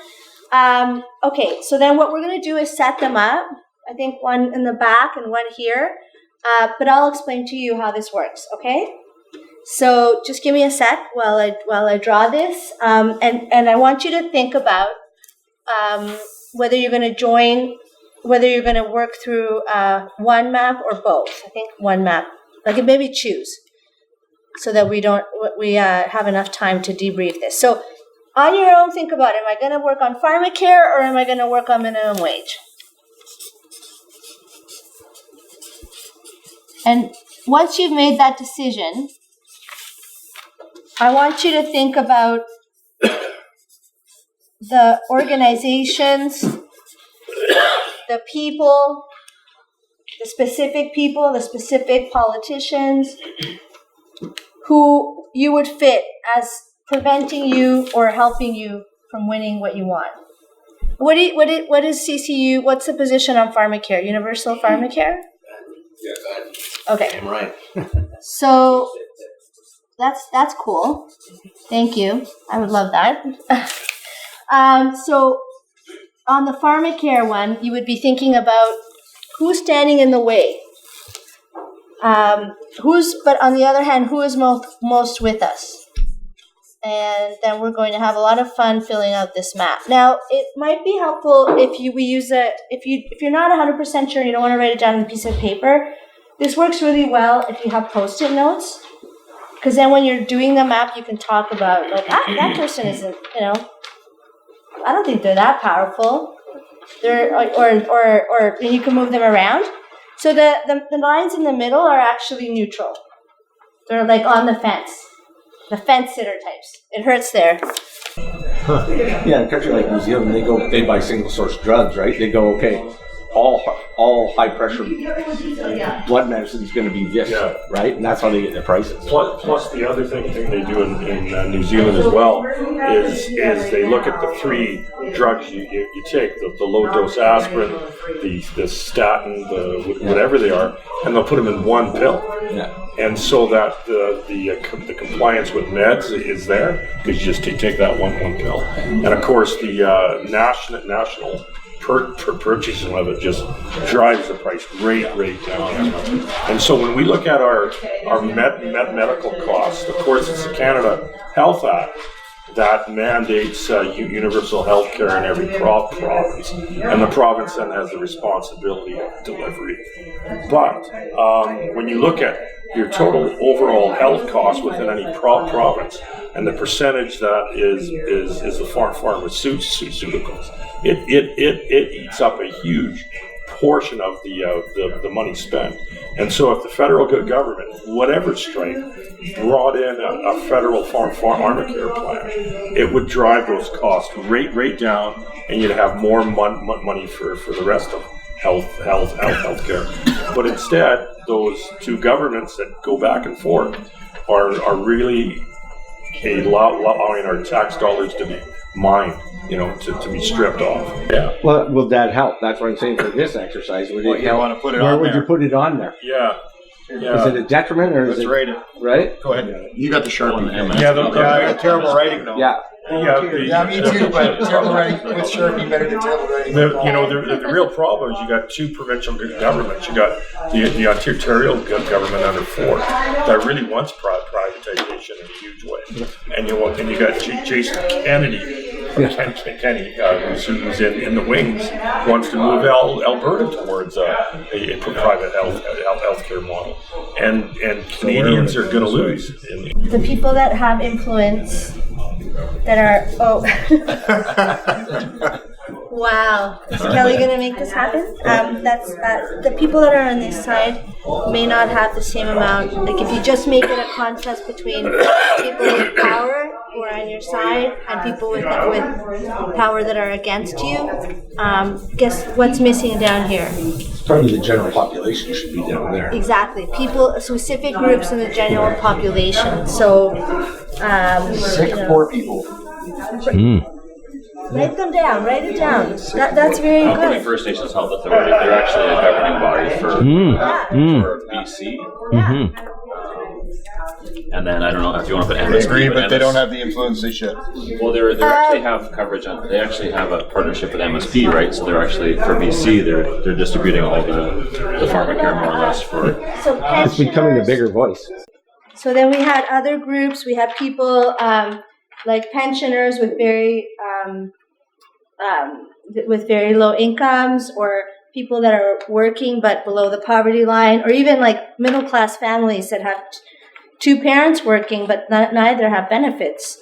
Okay, so then what we're going to do is set them up. I think one in the back and one here. But I'll explain to you how this works, okay? So just give me a sec while I draw this. And I want you to think about whether you're going to work through one map or both. I think one map. Like maybe choose, so that we have enough time to debrief this. So on your own, think about it. Am I going to work on pharmacare, or am I going to work on minimum wage? And once you've made that decision, I want you to think about the organizations, the people, the specific politicians who you would fit as preventing you or helping you from winning what you want. What is CCU? What's the position on pharmacare? Universal pharmacare? Yes, okay. I'm right. So that's cool. Thank you. I would love that. So on the pharmacare one, you would be thinking about who's standing in the way. But on the other hand, who is most with us? And then we're going to have a lot of fun filling out this map. Now, it might be helpful if you're not 100% sure and you don't want to write it down on a piece of paper. This works really well if you have Post-it notes, because then when you're doing the map, you can talk about like that person isn't, I don't think they're that powerful. Or you can move them around. So the lines in the middle are actually neutral. They're like on the fence. The fence sitter types. It hurts there. Yeah, in a country like New Zealand, they buy single source drugs, right? They go, okay, all high pressure blood medicine is going to be this, right? And that's how they get their prices. Plus the other thing they do in New Zealand as well is they look at the 3 drugs you take, the low dose aspirin, the statin, the whatever they are, and they'll put them in one pill. Yeah. and so that the compliance with meds is there because you just take that one pill, and of course the national purchasing of it just drives the price right down. And so when we look at our medical costs, of course it's the Canada Health Act that mandates universal health care in every province, and the province then has the responsibility of delivery. But when you look at your total overall health cost within any province, and the percentage that is the pharmaceuticals, it eats up a huge portion of the money spent. And so if the federal government, whatever stripe, brought in a federal pharmacare plan, it would drive those costs right down, and you'd have more money for the rest of health care. But instead, those two governments that go back and forth are really allowing our tax dollars to be mined, to be stripped off. Yeah. Well, will that help? That's what I'm saying for this exercise. Would it help? Want to put it Where on would there? you put it on there? Yeah. Is it a detriment or is Let's it rate it. right? Go ahead. You got the Sharpie. Yeah, I got terrible writing though. Yeah. Me too, but terrible writing with Sharpie better than terrible writing. The real problem is you got two provincial governments. You got the Ontario government under Ford that really wants privatization in a huge way, and you got Jason Kennedy, who's in the wings, wants to move Alberta towards a private healthcare model, and Canadians are going to lose. The people that have influence, that are wow, is Kelly gonna make this happen? That's the people that are on this side may not have the same amount. Like if you just make it a contest between people with power who are on your side and people with power that are against you, guess what's missing down here? Probably the general population should be down there. Exactly, people, specific groups in the general population. So, Sick poor people. Write them down. Write it down. That's very Putting good. First Nations Health Authority, they're actually a governing body for BC. And then I don't know if you want to put I MSP. agree, but they don't have the influence they should. Well, they actually have coverage on. They actually have a partnership with MSP, right? So they're actually for BC. They're distributing all the pharmacare more or less for. So It's becoming a bigger voice. So then we had other groups. We had people like pensioners with very low incomes, or people that are working but below the poverty line, or even like middle class families that have two parents working but neither have benefits.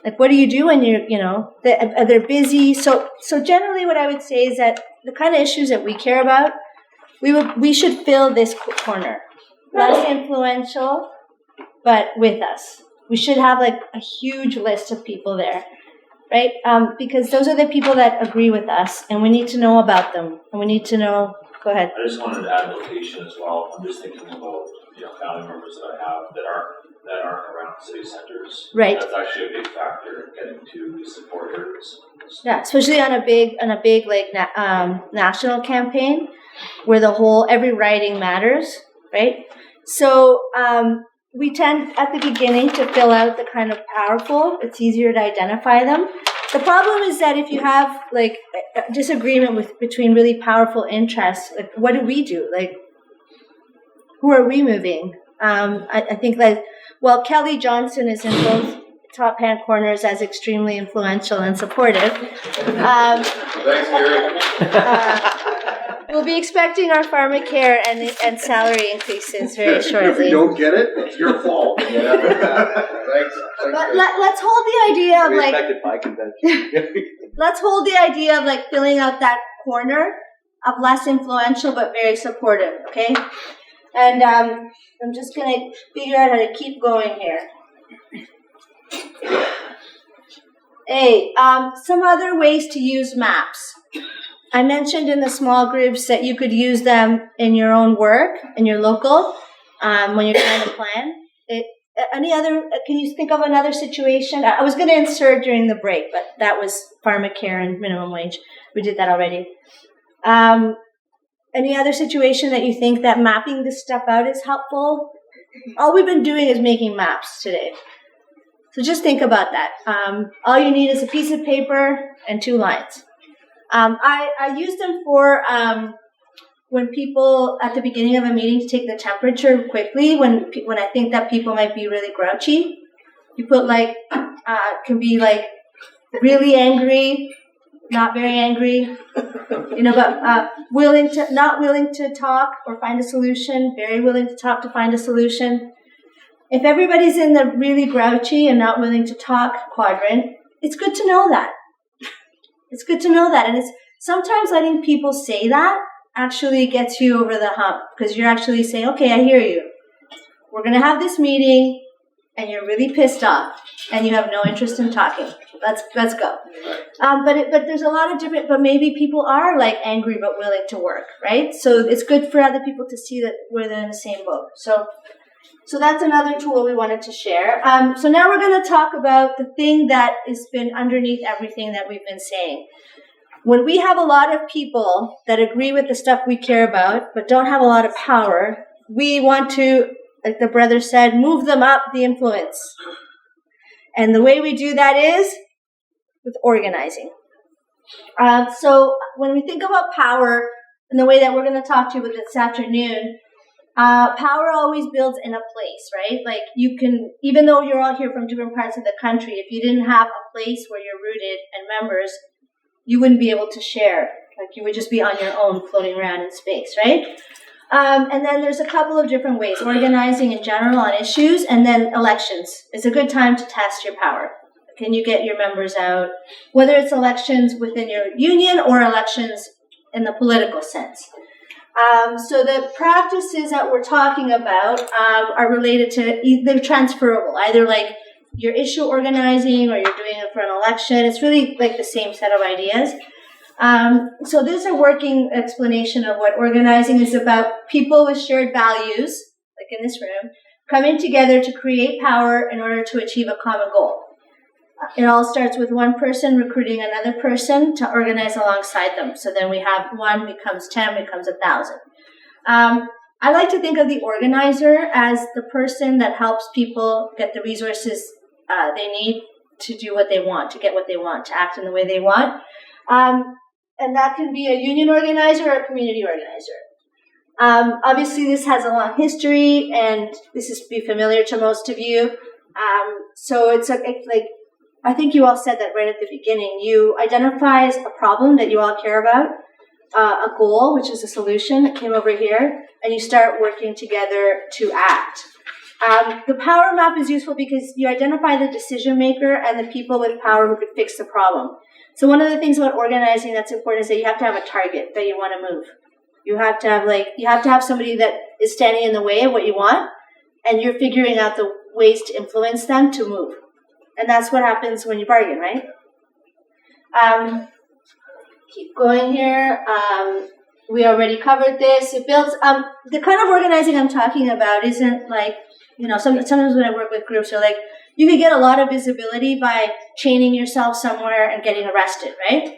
Like, what do you do when they're busy? So generally, what I would say is that the kind of issues that we care about, we should fill this corner, less influential, but with us. We should have like a huge list of people there, right? Because those are the people that agree with us, and we need to know about them, and we need to know. Go ahead. I just wanted to add location as well. I'm just thinking about family members that I have that aren't around city centers. Right. That's actually a big factor in getting to support areas. Yeah, especially on a big like national campaign where every riding matters, right? So we tend at the beginning to fill out the kind of powerful. It's easier to identify them. The problem is that if you have like a disagreement between really powerful interests, like what do we do? Like, who are we moving? I think that while Kelly Johnson is in both top hand corners as extremely influential and supportive, Thanks, Gary. we'll be expecting our pharmacare and salary increases very shortly. If we don't get it, it's your fault. Thanks. But let's hold the idea of like let's hold the idea of like filling out that corner of less influential but very supportive. Okay. And I'm just going to figure out how to keep going here. Hey, some other ways to use maps. I mentioned in the small groups that you could use them in your own work, in your local, when you're trying to plan. Can you think of another situation? I was going to insert during the break, but that was pharmacare and minimum wage. We did that already. Any other situation that you think that mapping this stuff out is helpful? All we've been doing is making maps today. So just think about that. All you need is a piece of paper and 2 lines. I use them for when people, at the beginning of a meeting, to take the temperature quickly, when I think that people might be really grouchy. You put can be really angry, not very angry, but not willing to talk or find a solution, very willing to talk to find a solution. If everybody's in the really grouchy and not willing to talk quadrant, it's good to know that. It's good to know that. And it's sometimes letting people say that actually gets you over the hump, because you're actually saying, okay, I hear you. We're going to have this meeting and you're really pissed off and you have no interest in talking. Let's go. But there's a lot of different, but maybe people are angry but willing to work, right? So it's good for other people to see that we're in the same boat. So that's another tool we wanted to share. So now we're going to talk about the thing that has been underneath everything that we've been saying. When we have a lot of people that agree with the stuff we care about, but don't have a lot of power, we want to, like the brother said, move them up the influence. And the way we do that is with organizing. So when we think about power and the way that we're going to talk to you this afternoon, power always builds in a place, right? You can, even though you're all here from different parts of the country, if you didn't have a place where you're rooted and members, you wouldn't be able to share. You would just be on your own floating around in space, right? And then there's a couple of different ways. Organizing in general on issues, and then elections. It's a good time to test your power. Can you get your members out? Whether it's elections within your union or elections in the political sense. So the practices that we're talking about are related to, they're transferable. Either your issue organizing or you're doing it for an election. It's really the same set of ideas. So this is a working explanation of what organizing is about. People with shared values, like in this room, coming together to create power in order to achieve a common goal. It all starts with one person recruiting another person to organize alongside them. So then we have 1 becomes 10, becomes 1,000. I like to think of the organizer as the person that helps people get the resources they need to do what they want, to get what they want, to act in the way they want. And that can be a union organizer or a community organizer. Obviously, this has a long history, and this is be familiar to most of you. So it's I think you all said that right at the beginning. You identify a problem that you all care about, a goal, which is a solution that came over here, and you start working together to act. The power map is useful because you identify the decision maker and the people with power who could fix the problem. So one of the things about organizing that's important is that you have to have a target that you want to move. You have to have somebody that is standing in the way of what you want, and you're figuring out the ways to influence them to move. And that's what happens when you bargain, right? Keep going here. We already covered this. It builds, the kind of organizing I'm talking about isn't sometimes when I work with groups, they're you could get a lot of visibility by chaining yourself somewhere and getting arrested, right?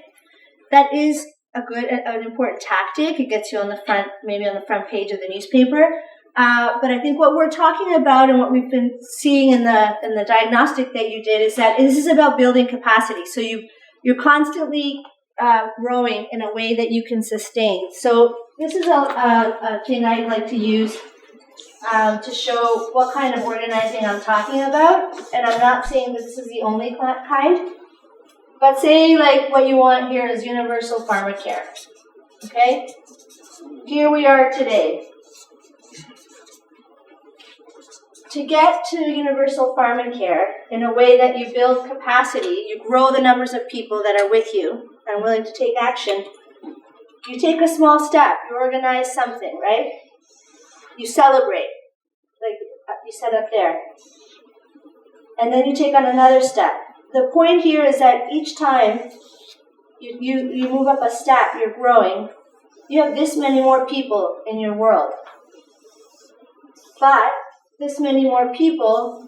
That is an important tactic. It gets you on the front, maybe on the front page of the newspaper. But I think what we're talking about and what we've been seeing in the diagnostic that you did is that this is about building capacity. So you're constantly growing in a way that you can sustain. So this is a thing I'd like to use to show what kind of organizing I'm talking about. And I'm not saying that this is the only kind, but say what you want here is universal pharmacare. Okay? Here we are today. To get to universal pharmacare in a way that you build capacity, you grow the numbers of people that are with you and willing to take action, you take a small step, you organize something, right? You celebrate, like you said up there. And then you take on another step. The point here is that each time you move up a step, you're growing, you have this many more people in your world. But this many more people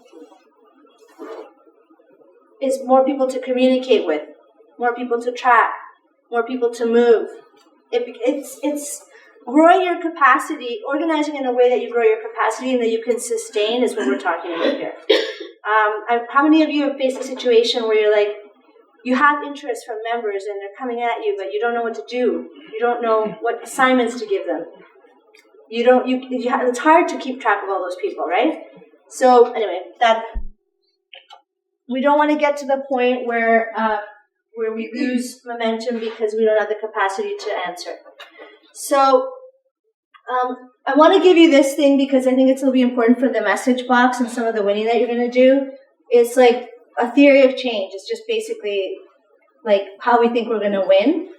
is more people to communicate with, more people to track, more people to move. It's growing your capacity, organizing in a way that you grow your capacity and that you can sustain is what we're talking about here. How many of you have faced a situation where you're like, you have interest from members and they're coming at you, but you don't know what to do. You don't know what assignments to give them. It's hard to keep track of all those people, right? So anyway, we don't want to get to the point where we lose momentum because we don't have the capacity to answer. So I want to give you this thing because I think it's going to be important for the message box and some of the winning that you're going to do. It's like a theory of change. It's just basically like how we think we're going to win.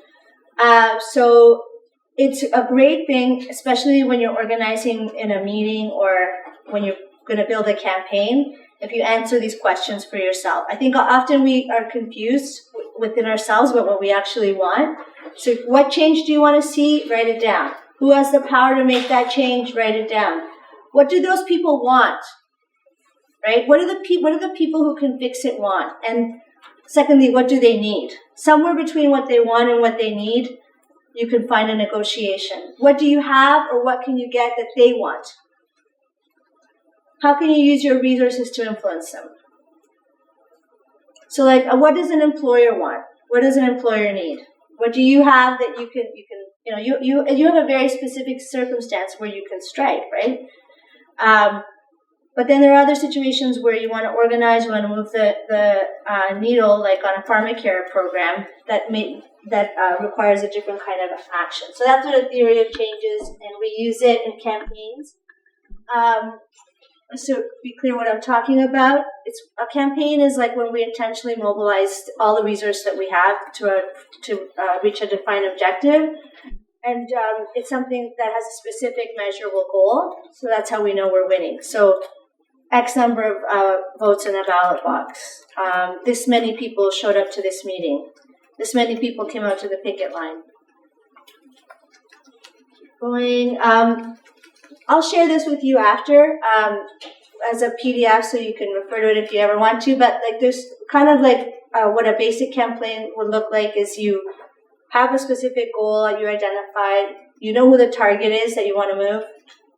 So it's a great thing, especially when you're organizing in a meeting or when you're going to build a campaign, if you answer these questions for yourself. I think often we are confused within ourselves about what we actually want. So what change do you want to see? Write it down. Who has the power to make that change? Write it down. What do those people want? Right? What do the people who can fix it want? And secondly, what do they need? Somewhere between what they want and what they need, you can find a negotiation. What do you have or what can you get that they want? How can you use your resources to influence them? So like, what does an employer want? What does an employer need? What do you have that you can you have a very specific circumstance where you can strike, right? But then there are other situations where you want to organize, you want to move the needle, like on a pharmacare program that requires a different kind of action. So that's what a theory of change is, and we use it in campaigns. So to be clear what I'm talking about, a campaign is like when we intentionally mobilize all the resources that we have to reach a defined objective. And it's something that has a specific measurable goal. So that's how we know we're winning. So X number of votes in a ballot box. This many people showed up to this meeting. This many people came out to the picket line. I'll share this with you after as a PDF so you can refer to it if you ever want to. But like there's kind of like what a basic campaign would look like is you have a specific goal that you identified. You know who the target is that you want to move.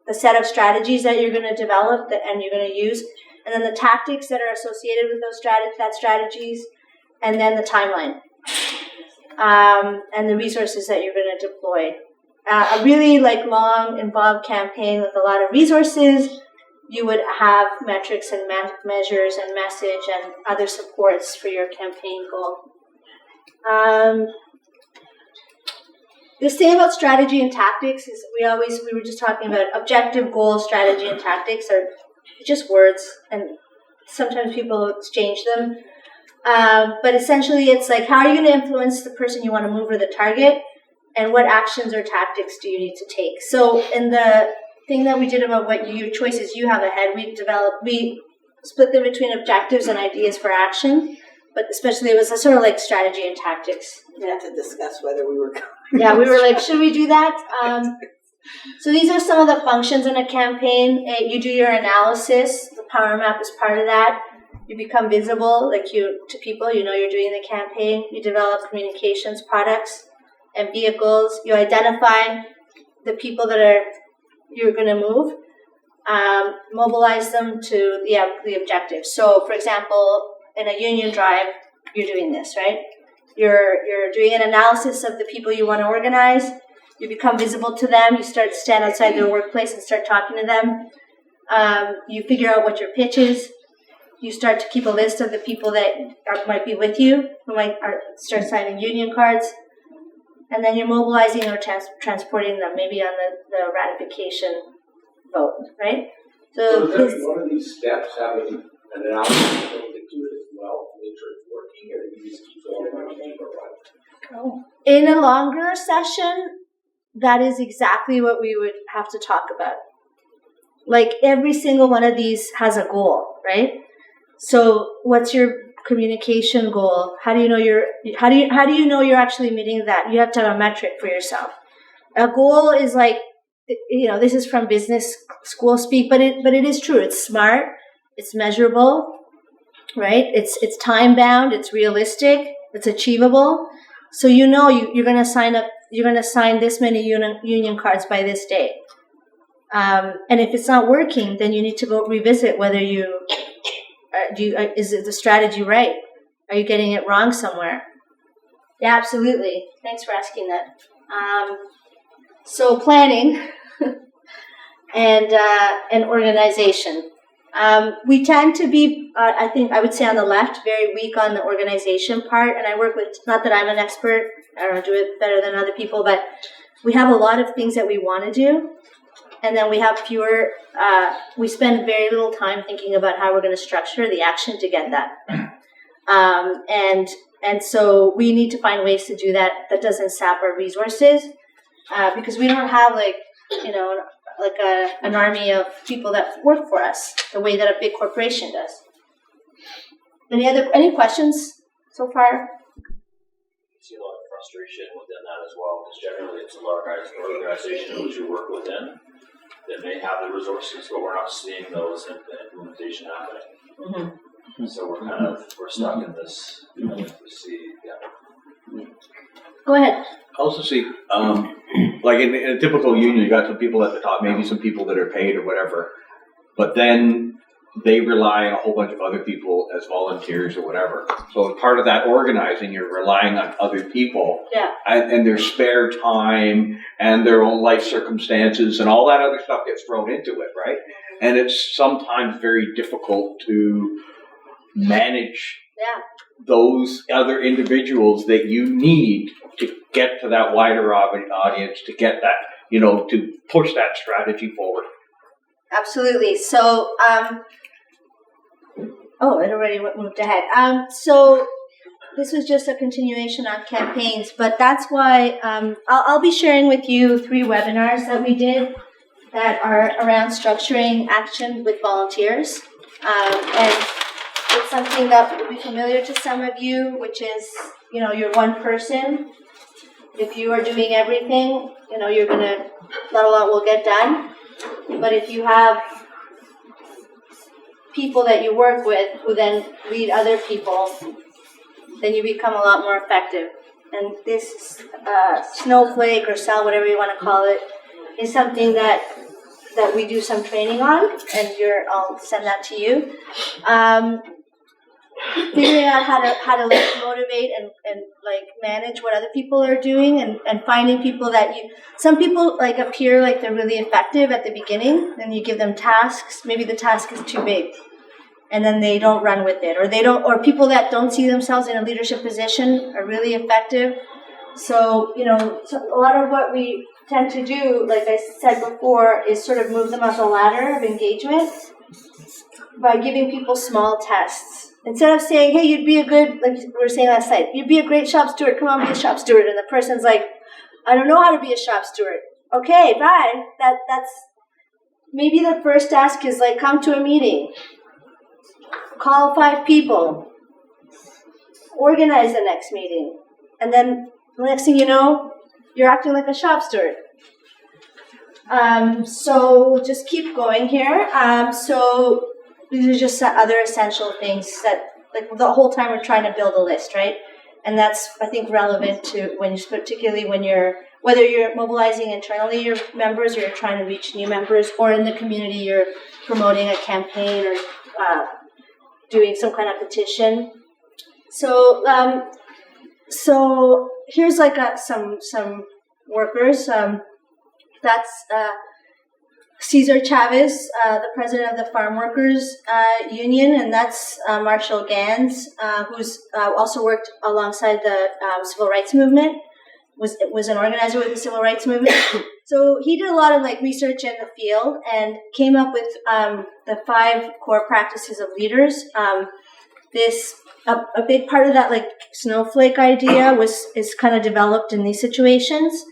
The set of strategies that you're going to develop and you're going to use. And then the tactics that are associated with those strategies. And then the timeline. And the resources that you're going to deploy. A really like long, involved campaign with a lot of resources, you would have metrics and measures and message and other supports for your campaign goal. This thing about strategy and tactics is we were just talking about objective, goal, strategy, and tactics are just words, and sometimes people exchange them. But essentially, it's like, how are you going to influence the person you want to move or the target? And what actions or tactics do you need to take? So in the thing that we did about what your choices you have ahead, we split them between objectives and ideas for action. But especially it was a sort of like strategy and tactics. We had to discuss whether we were going. Yeah, we were like, should we do that? So these are some of the functions in a campaign. You do your analysis. The power map is part of that. You become visible, to people. You know you're doing the campaign. You develop communications products and vehicles. You identify the people that you're going to move, mobilize them to the objective. So, for example, in a union drive, you're doing this, right? You're doing an analysis of the people you want to organize. You become visible to them. You stand outside their workplace and start talking to them. You figure out what your pitch is. You start to keep a list of the people that might be with you, who might start signing union cards. And then you're mobilizing or transporting them, maybe on the ratification vote, right? So does every one of these steps have an analysis to it as well to make sure it's working, or do you just keep going on? In a longer session, that is exactly what we would have to talk about. Like every single one of these has a goal, right? So what's your communication goal? How do you know you're actually meeting that? You have to have a metric for yourself. A goal is like, this is from business school speak, but it is true. It's smart, it's measurable, right? It's time bound, it's realistic, it's achievable. So you're going to sign up you're going to sign this many union cards by this day. And if it's not working, then you need to go revisit whether is the strategy right? Are you getting it wrong somewhere? Yeah, absolutely. Thanks for asking that. So planning and organization. We tend to be, I would say on the left, very weak on the organization part. And I work with, not that I'm an expert, I don't do it better than other people, but we have a lot of things that we want to do. And then we have fewer, we spend very little time thinking about how we're going to structure the action to get that. And so we need to find ways to do that doesn't sap our resources, because we don't have an army of people that work for us the way that a big corporation does. Any questions so far? I see a lot of frustration within that as well, because generally it's a large organization which you work within that may have the resources, but we're not seeing those in the implementation happening. Mm-hmm. So we're stuck in this. Go ahead. I also see, like in a typical union, you got some people at the top, maybe some people that are paid or whatever, but then they rely on a whole bunch of other people as volunteers or whatever. So as part of that organizing, you're relying on other people, and their spare time and their own life circumstances and all that other stuff gets thrown into it, right? And it's sometimes very difficult to manage those other individuals that you need to get to that wider audience, to get that, to push that strategy forward. Absolutely. So, it already moved ahead. So this was just a continuation on campaigns, but that's why I'll be sharing with you 3 webinars that we did that are around structuring action with volunteers. And it's something that will be familiar to some of you, which is, you're one person. If you are doing everything, you're not a lot will get done. But if you have people that you work with who then lead other people, then you become a lot more effective. And this snowflake or cell, whatever you want to call it, is something that we do some training on, and I'll send that to you. Figuring out how to motivate and manage what other people are doing, and finding people some people appear like they're really effective at the beginning, and you give them tasks, maybe the task is too big, and then they don't run with it, or people that don't see themselves in a leadership position are really effective. So a lot of what we tend to do, like I said before, is sort of move them up the ladder of engagement by giving people small tests. Instead of saying, hey, you'd be a good, like we were saying last night, you'd be a great shop steward, come on, be a shop steward. And the person's like, I don't know how to be a shop steward. Okay, bye. That's maybe the first task is come to a meeting, call 5 people, organize the next meeting. And then the next thing you know, you're acting like a shop steward. So we'll just keep going here. So these are just other essential things that, the whole time we're trying to build a list, right? And that's, I think, relevant to particularly whether you're mobilizing internally your members, or you're trying to reach new members, or in the community you're promoting a campaign or doing some kind of petition. So, here's some workers. That's Cesar Chavez, the president of the Farm Workers Union, and that's Marshall Gans, who's also worked alongside the civil rights movement, was an organizer with the civil rights movement. So he did a lot of research in the field and came up with the 5 core practices of leaders. A big part of that snowflake idea is kind of developed in these situations.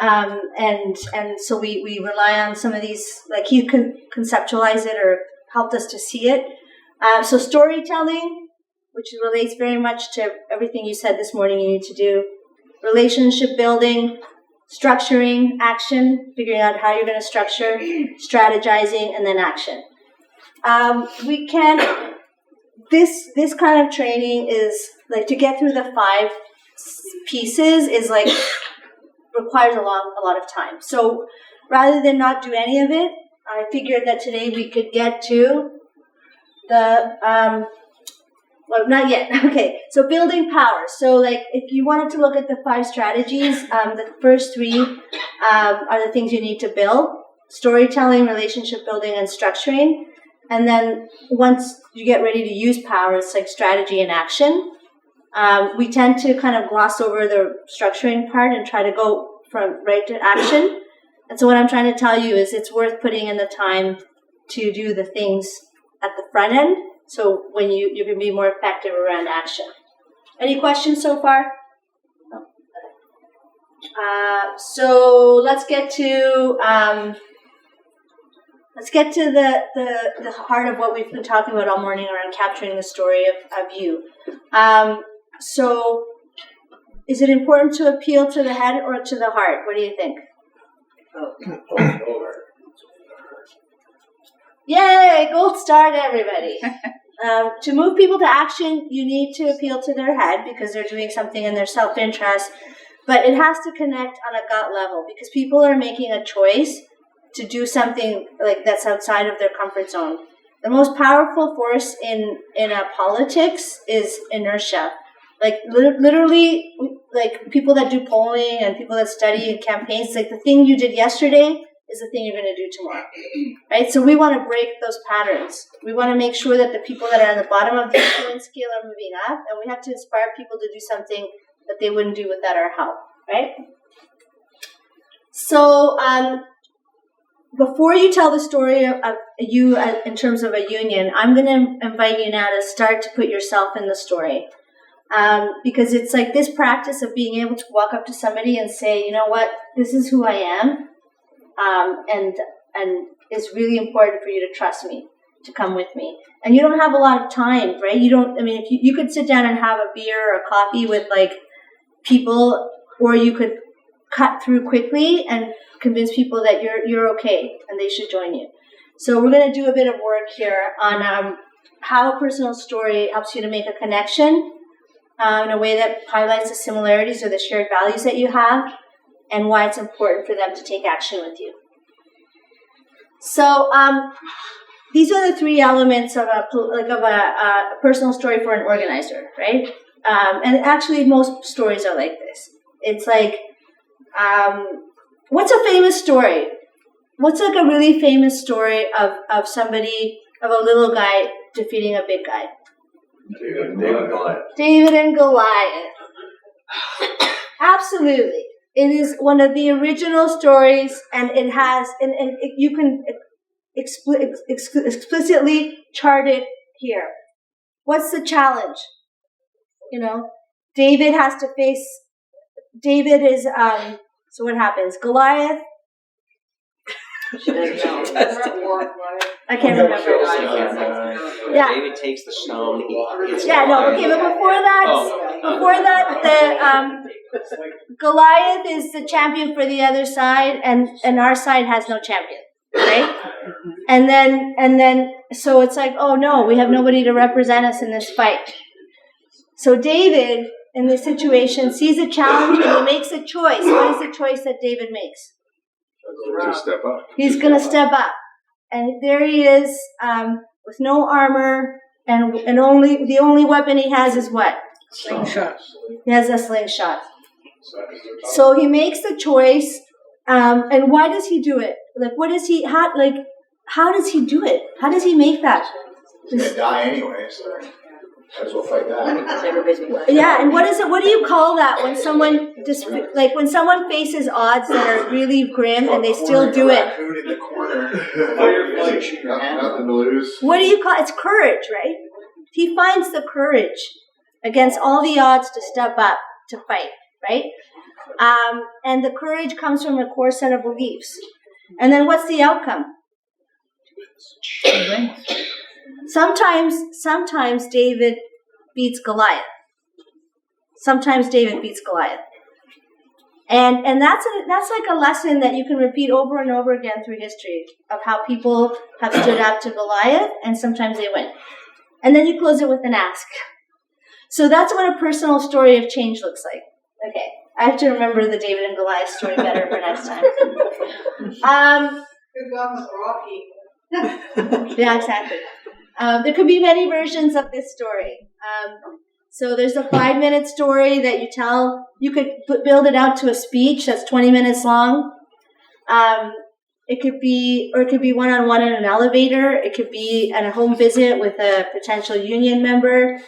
And so we rely on some of these, he conceptualized it or helped us to see it. So storytelling, which relates very much to everything you said this morning you need to do. Relationship building, structuring, action, figuring out how you're going to structure, strategizing, and then action. This kind of training is to get through the 5 pieces is requires a lot of time. So rather than not do any of it, I figured that today we could get to the, well, not yet. Okay, so building power. So like if you wanted to look at the 5 strategies, the first 3 are the things you need to build: storytelling, relationship building, and structuring. And then once you get ready to use power, it's like strategy and action. We tend to kind of gloss over the structuring part and try to go from right to action. And so what I'm trying to tell you is it's worth putting in the time to do the things at the front end, so when you can be more effective around action. Any questions so far? No. So let's get to the heart of what we've been talking about all morning around capturing the story of you. So is it important to appeal to the head or to the heart? What do you think? Yay, gold star to everybody. To move people to action, you need to appeal to their head because they're doing something in their self-interest, but it has to connect on a gut level because people are making a choice to do something like that's outside of their comfort zone. The most powerful force in politics is inertia. Like literally, like people that do polling and people that study in campaigns, like the thing you did yesterday is the thing you're going to do tomorrow, right? So we want to break those patterns. We want to make sure that the people that are on the bottom of the influence scale are moving up, and we have to inspire people to do something that they wouldn't do without our help, right? So before you tell the story of you in terms of a union, I'm going to invite you now to start to put yourself in the story. Because it's like this practice of being able to walk up to somebody and say, you know what, this is who I am, and it's really important for you to trust me, to come with me. And you don't have a lot of time, right? If you could sit down and have a beer or a coffee with like people, or you could cut through quickly and convince people that you're okay and they should join you. So we're going to do a bit of work here on how a personal story helps you to make a connection in a way that highlights the similarities or the shared values that you have, and why it's important for them to take action with you. So these are the 3 elements of a personal story for an organizer, right? And actually, most stories are like this. It's like, what's a famous story? What's like a really famous story of somebody, of a little guy defeating a big guy? David and Goliath. Absolutely. It is one of the original stories, and it has, you can explicitly chart it here. What's the challenge? David has to face, David is, so what happens? Goliath. I can't remember. Yeah. David takes the stone. But before that, the Goliath is the champion for the other side, and our side has no champion, right? And then, so it's like, oh no, we have nobody to represent us in this fight. So David, in this situation, sees a challenge and he makes a choice. What is the choice that David makes? To step up. He's going to step up. And there he is, with no armor, and the only weapon he has is what? Slingshot. He has a slingshot. So he makes the choice, and why does he do it? Like, how does he do it? How does he make that? He's gonna die anyway, so might as well fight that. Yeah, and what is it? What do you call that when someone when someone faces odds that are really grim and they still do it? In the corner. Nothing to lose. What do you call it? It's courage, right? He finds the courage against all the odds to step up to fight, right? And the courage comes from a core set of beliefs. And then what's the outcome? Sometimes David beats Goliath. Sometimes David beats Goliath. And that's like a lesson that you can repeat over and over again through history of how people have stood up to Goliath, and sometimes they win. And then you close it with an ask. So that's what a personal story of change looks like. Okay. I have to remember the David and Goliath story better for next time. Good God, was Rocky. Yeah, exactly. There could be many versions of this story. So there's a 5-minute story that you tell. You could build it out to a speech that's 20 minutes long. It could be one-on-one in an elevator. It could be at a home visit with a potential union member.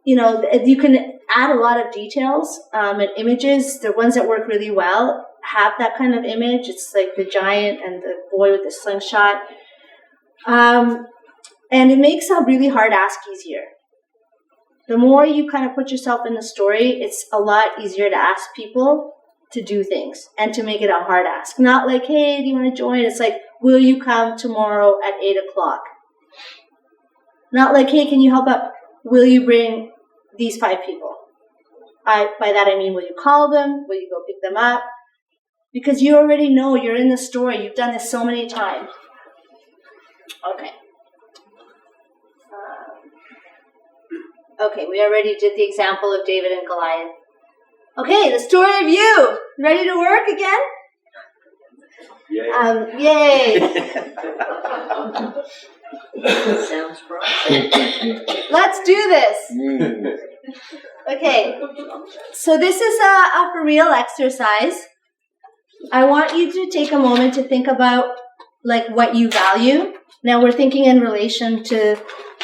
You can add a lot of details and images. The ones that work really well have that kind of image. It's like the giant and the boy with the slingshot. And it makes a really hard ask easier. The more you kind of put yourself in the story, it's a lot easier to ask people to do things and to make it a hard ask. Not like, hey, do you want to join? It's like, will you come tomorrow at 8:00? Not like, hey, can you help out? Will you bring these 5 people? By that I mean, will you call them? Will you go pick them up? Because you already know, you're in the story. You've done this so many times. Okay. Okay, we already did the example of David and Goliath. Okay, the story of you. Ready to work again? Yay. Sounds promising. Let's do this. Okay, so this is a for real exercise. I want you to take a moment to think about like what you value. Now we're thinking in relation to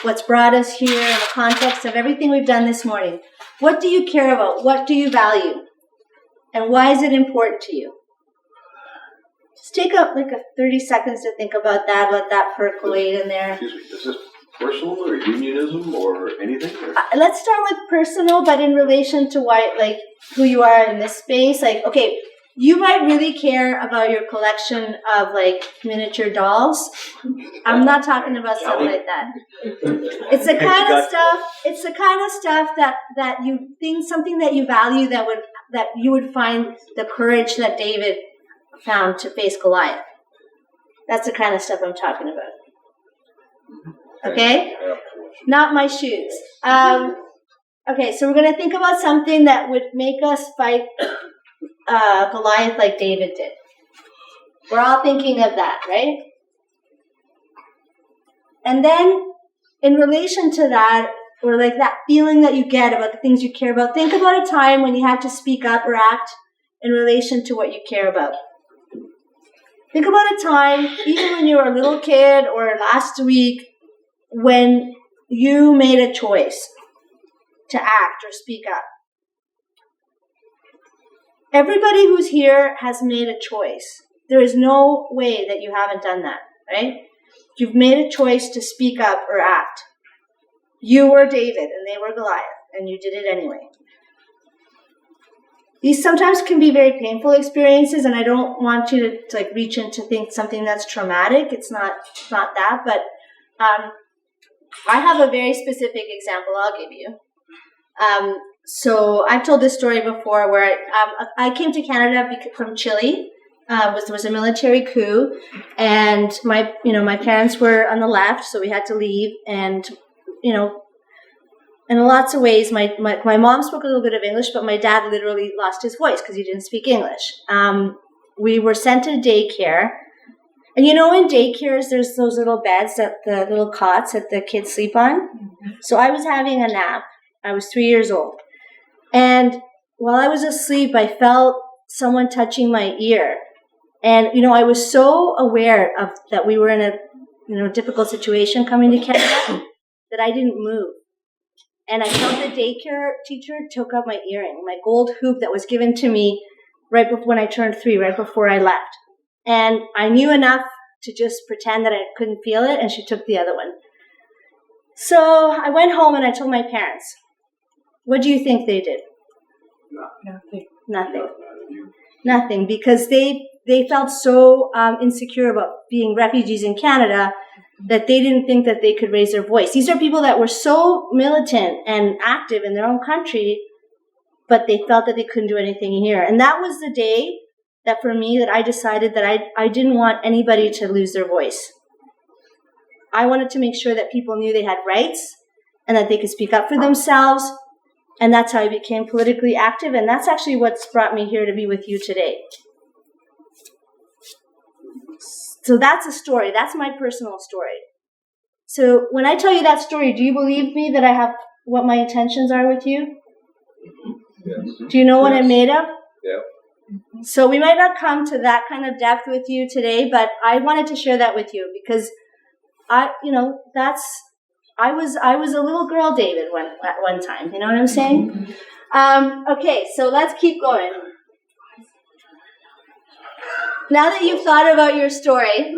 what's brought us here in the context of everything we've done this morning. What do you care about? What do you value? And why is it important to you? Just take up like 30 seconds to think about that. Let that percolate in there. Excuse me, is this personal or unionism or anything? Or? Let's start with personal, but in relation to why, like who you are in this space. Like, okay, you might really care about your collection of like miniature dolls. I'm not talking about stuff like that. It's the kind of stuff. It's the kind of stuff that you think, something that you value, that you would find the courage that David found to face Goliath. That's the kind of stuff I'm talking about. Okay? Not my shoes. Okay, so we're going to think about something that would make us fight Goliath like David did. We're all thinking of that, right? And then, in relation to that, or like that feeling that you get about the things you care about, think about a time when you had to speak up or act in relation to what you care about. Think about a time, even when you were a little kid or last week, when you made a choice to act or speak up. Everybody who's here has made a choice. There is no way that you haven't done that, right? You've made a choice to speak up or act. You were David and they were Goliath, and you did it anyway. These sometimes can be very painful experiences, and I don't want you to like reach into think something that's traumatic. It's not that, but I have a very specific example I'll give you. So I've told this story before, where I came to Canada from Chile. There was a military coup, and my parents were on the left, so we had to leave. And in lots of ways, my mom spoke a little bit of English, but my dad literally lost his voice because he didn't speak English. We were sent to daycare. And in daycares, there's those little beds, the little cots that the kids sleep on. So I was having a nap. I was 3 years old. And while I was asleep, I felt someone touching my ear. And, I was so aware of that we were in a, difficult situation coming to Canada that I didn't move. And I felt the daycare teacher took up my earring, my gold hoop that was given to me right before when I turned 3, right before I left. And I knew enough to just pretend that I couldn't feel it, and she took the other one. So I went home and I told my parents. What do you think they did? Nothing, because they felt so insecure about being refugees in Canada that they didn't think that they could raise their voice. These are people that were so militant and active in their own country, but they felt that they couldn't do anything here. And that was the day that for me that I decided that I didn't want anybody to lose their voice. I wanted to make sure that people knew they had rights and that they could speak up for themselves, And that's how I became politically active, and that's actually what's brought me here to be with you today. So that's a story. That's my personal story. So when I tell you that story, do you believe me that I have what my intentions are with you? Yes. Do you know what I'm made of? Yeah. So we might not come to that kind of depth with you today, but I wanted to share that with you because I was a little girl, David, at one time. You know what I'm saying? Okay, so let's keep going. Now that you've thought about your story,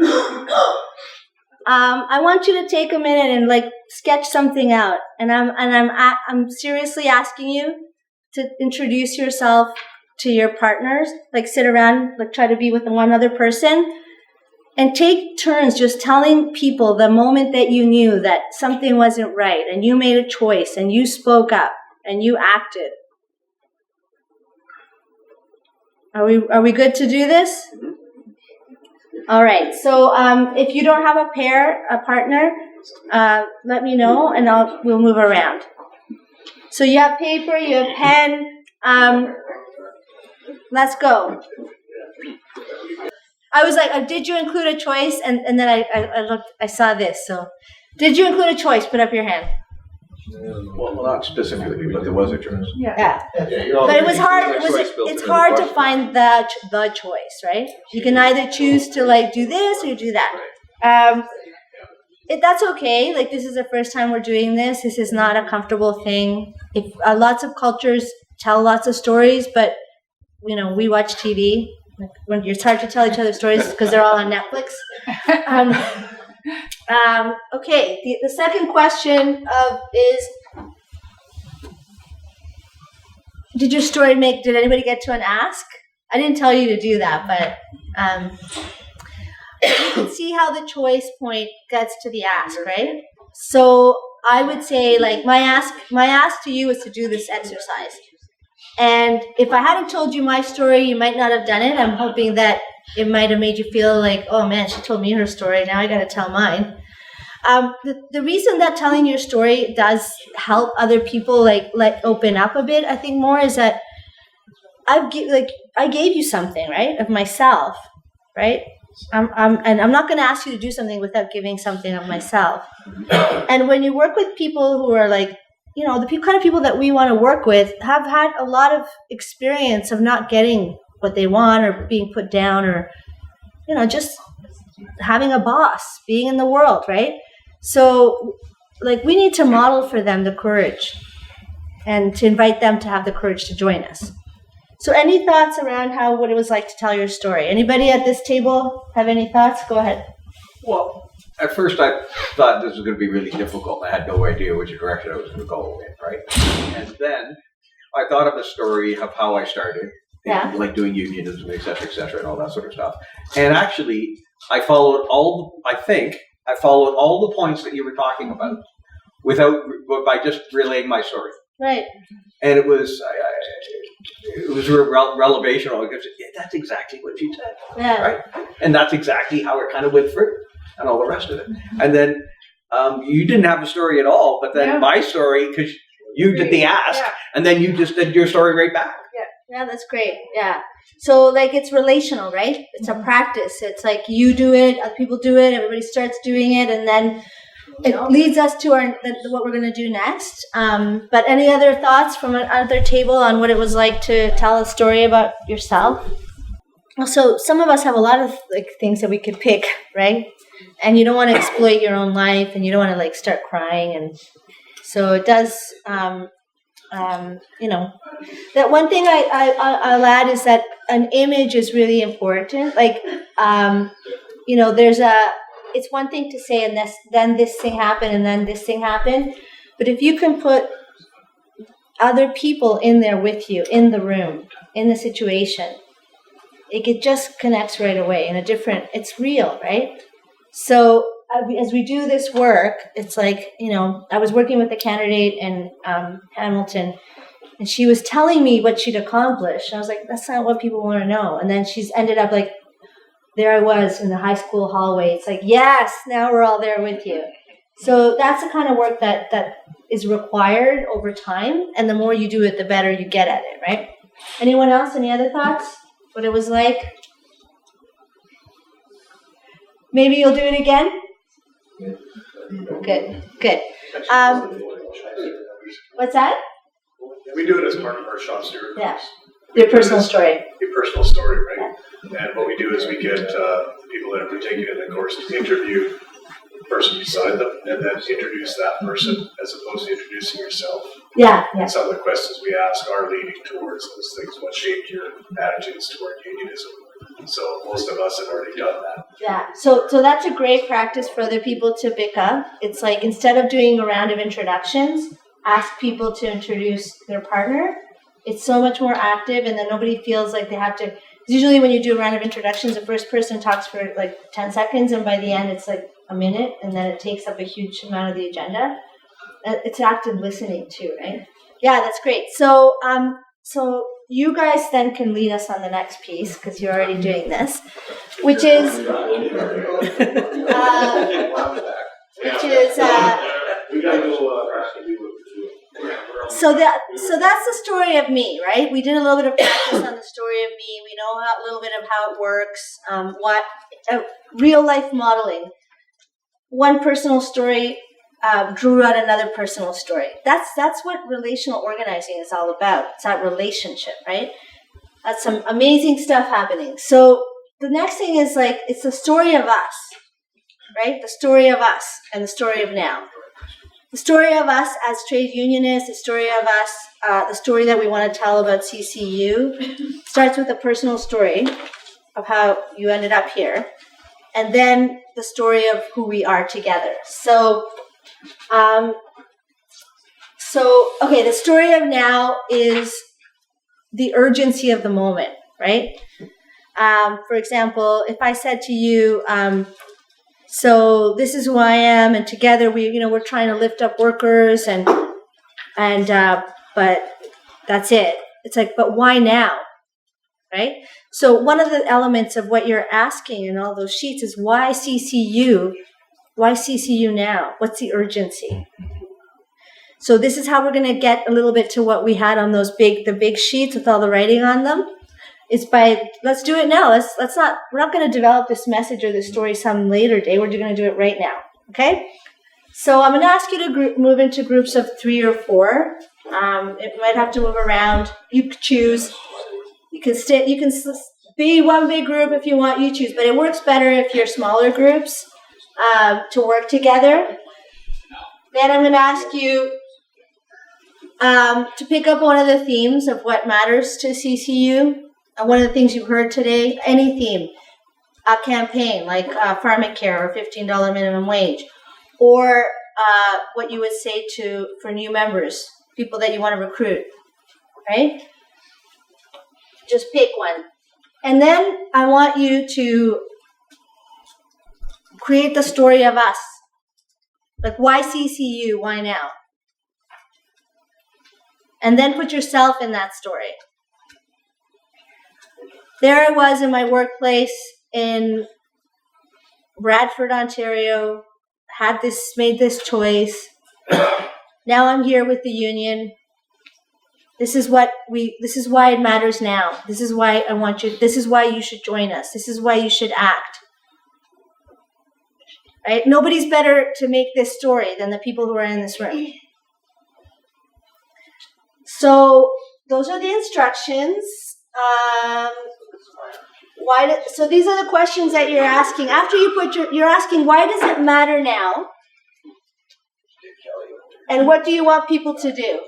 I want you to take a minute and like sketch something out. And I'm seriously asking you to introduce yourself to your partners. Like sit around, like try to be with one other person. And take turns just telling people the moment that you knew that something wasn't right and you made a choice and you spoke up and you acted. Are we good to do this? All right. So if you don't have a partner, let me know and we'll move around. So you have paper, you have pen. Let's go. I was like, did you include a choice? And then I looked, I saw this. So, did you include a choice? Put up your hand. Well, not specifically, but there was a choice. Yeah. But it was hard. It's hard to find the choice, right? You can either choose to like do this or do that. That's okay. Like this is the first time we're doing this. This is not a comfortable thing. If lots of cultures tell lots of stories, but we watch TV. When it's hard to tell each other stories because they're all on Netflix. Okay, the second question is, did anybody get to an ask? I didn't tell you to do that, but you can see how the choice point gets to the ask, right? So I would say like my ask to you is to do this exercise. And if I hadn't told you my story, you might not have done it. I'm hoping that it might have made you feel like, oh man, she told me her story. Now I got to tell mine. The reason that telling your story does help other people like open up a bit, I think more is that I gave you something, right, of myself, right? And I'm not going to ask you to do something without giving something of myself. And when you work with people who are like, the kind of people that we want to work with have had a lot of experience of not getting what they want or being put down or, just having a boss, being in the world, right? So, like, we need to model for them the courage and to invite them to have the courage to join us. So any thoughts around what it was like to tell your story? Anybody at this table have any thoughts? Go ahead. Well, at first I thought this was going to be really difficult. I had no idea which direction I was going to go in, right? And then I thought of a story of how I started, like doing unionism, et cetera, and all that sort of stuff. And actually, I followed all the points that you were talking about by just relaying my story. Right. And it was revelational because that's exactly what you said, right? And that's exactly how it kind of went through. And all the rest of it. And then you didn't have a story at all, but then my story, because you did the ask, and then you just did your story right back. Yeah, that's great. Yeah. So, like, it's relational, right? It's a practice. It's like you do it, other people do it, everybody starts doing it, and then it leads us to what we're going to do next. But any other thoughts from another table on what it was like to tell a story about yourself? Also, some of us have a lot of like things that we could pick, right? And you don't want to exploit your own life, and you don't want to like start crying, and so it does. That one thing I'll add is that an image is really important. Like, it's one thing to say, and then this thing happened, and then this thing happened, but if you can put other people in there with you, in the room, in the situation, it just connects right away it's real, right? So as we do this work, it's like, I was working with a candidate in Hamilton, and she was telling me what she'd accomplished. I was like, that's not what people want to know. And then she's ended up like, there I was in the high school hallway. It's like, yes, now we're all there with you. So that's the kind of work that is required over time, and the more you do it, the better you get at it, right? Anyone else? Any other thoughts? What it was like? Maybe you'll do it again? Good. What's that? We do it as part of our shop steward. Yeah. Your personal story. Your personal story, right? And what we do is we get people that are partaking in the course to interview the person beside them and then introduce that person as opposed to introducing yourself. Yeah. And some of the questions we ask are leading towards those things. What shaped your attitudes toward unionism? So most of us have already done that. Yeah. So that's a great practice for other people to pick up. It's like instead of doing a round of introductions, ask people to introduce their partner. It's so much more active, and then nobody feels like they have to. Usually when you do a round of introductions, the first person talks for like 10 seconds, and by the end it's like a minute, and then it takes up a huge amount of the agenda. It's active listening too, right? Yeah, that's great. So you guys then can lead us on the next piece, because you're already doing this, which is So that's the story of me, right? We did a little bit of practice on the story of me. We know a little bit of how it works, real life modeling. One personal story drew out another personal story. That's what relational organizing is all about. It's that relationship, right? That's some amazing stuff happening. So the next thing is like, it's the story of us, right? The story of us and the story of now. The story of us as trade unionists, the story of us, the story that we want to tell about CCU starts with a personal story of how you ended up here, and then the story of who we are together. So, okay, the story of now is the urgency of the moment, right? For example, if I said to you, so this is who I am, and together we're trying to lift up workers, but that's it. It's like, but why now, right? So one of the elements of what you're asking in all those sheets is why CCU? Why CCU now? What's the urgency? So this is how we're going to get a little bit to what we had on the big sheets with all the writing on them. It's let's do it now. We're not going to develop this message or this story some later day. We're going to do it right now. Okay? So I'm going to ask you to move into groups of 3 or 4. It might have to move around. You choose. You can be one big group if you want. You choose. But it works better if you're smaller groups to work together. Then I'm going to ask you to pick up one of the themes of what matters to CCU. One of the things you've heard today, any theme, a campaign like pharmacare or $15 minimum wage, or what you would say for new members, people that you want to recruit, right? Just pick one. And then I want you to create the story of us. Like, why CCU? Why now? And then put yourself in that story. There I was in my workplace in Bradford, Ontario, made this choice. Now I'm here with the union. This is why it matters now. This is why I want you, this is why you should join us. This is why you should act. Right? Nobody's better to make this story than the people who are in this room. So those are the instructions. So these are the questions that you're asking. After you're asking, why does it matter now? And what do you want people to do?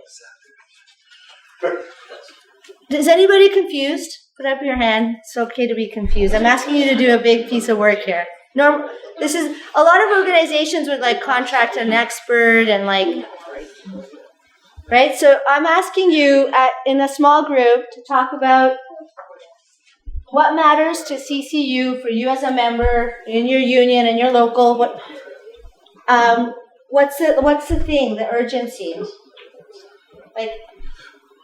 Is anybody confused? Put up your hand. It's okay to be confused. I'm asking you to do a big piece of work here. This is a lot of organizations would like contract an expert and like, right? So I'm asking you in a small group to talk about what matters to CCU for you as a member in your union and your local. What's the thing? The urgency. Like,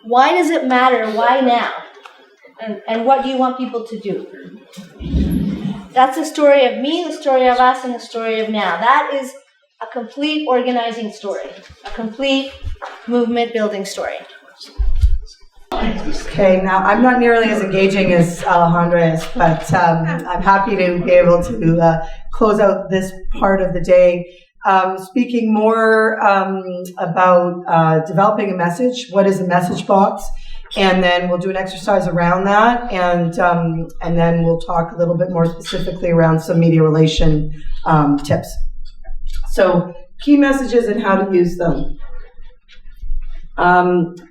why does it matter? Why now? And what do you want people to do? That's the story of me, the story of us, and the story of now. That is a complete organizing story, a complete movement building story. Okay, now I'm not nearly as engaging as Alejandra is, but I'm happy to be able to close out this part of the day. Speaking more about developing a message, what is a message box, and then we'll do an exercise around that, and then we'll talk a little bit more specifically around some media relation tips. So, key messages and how to use them.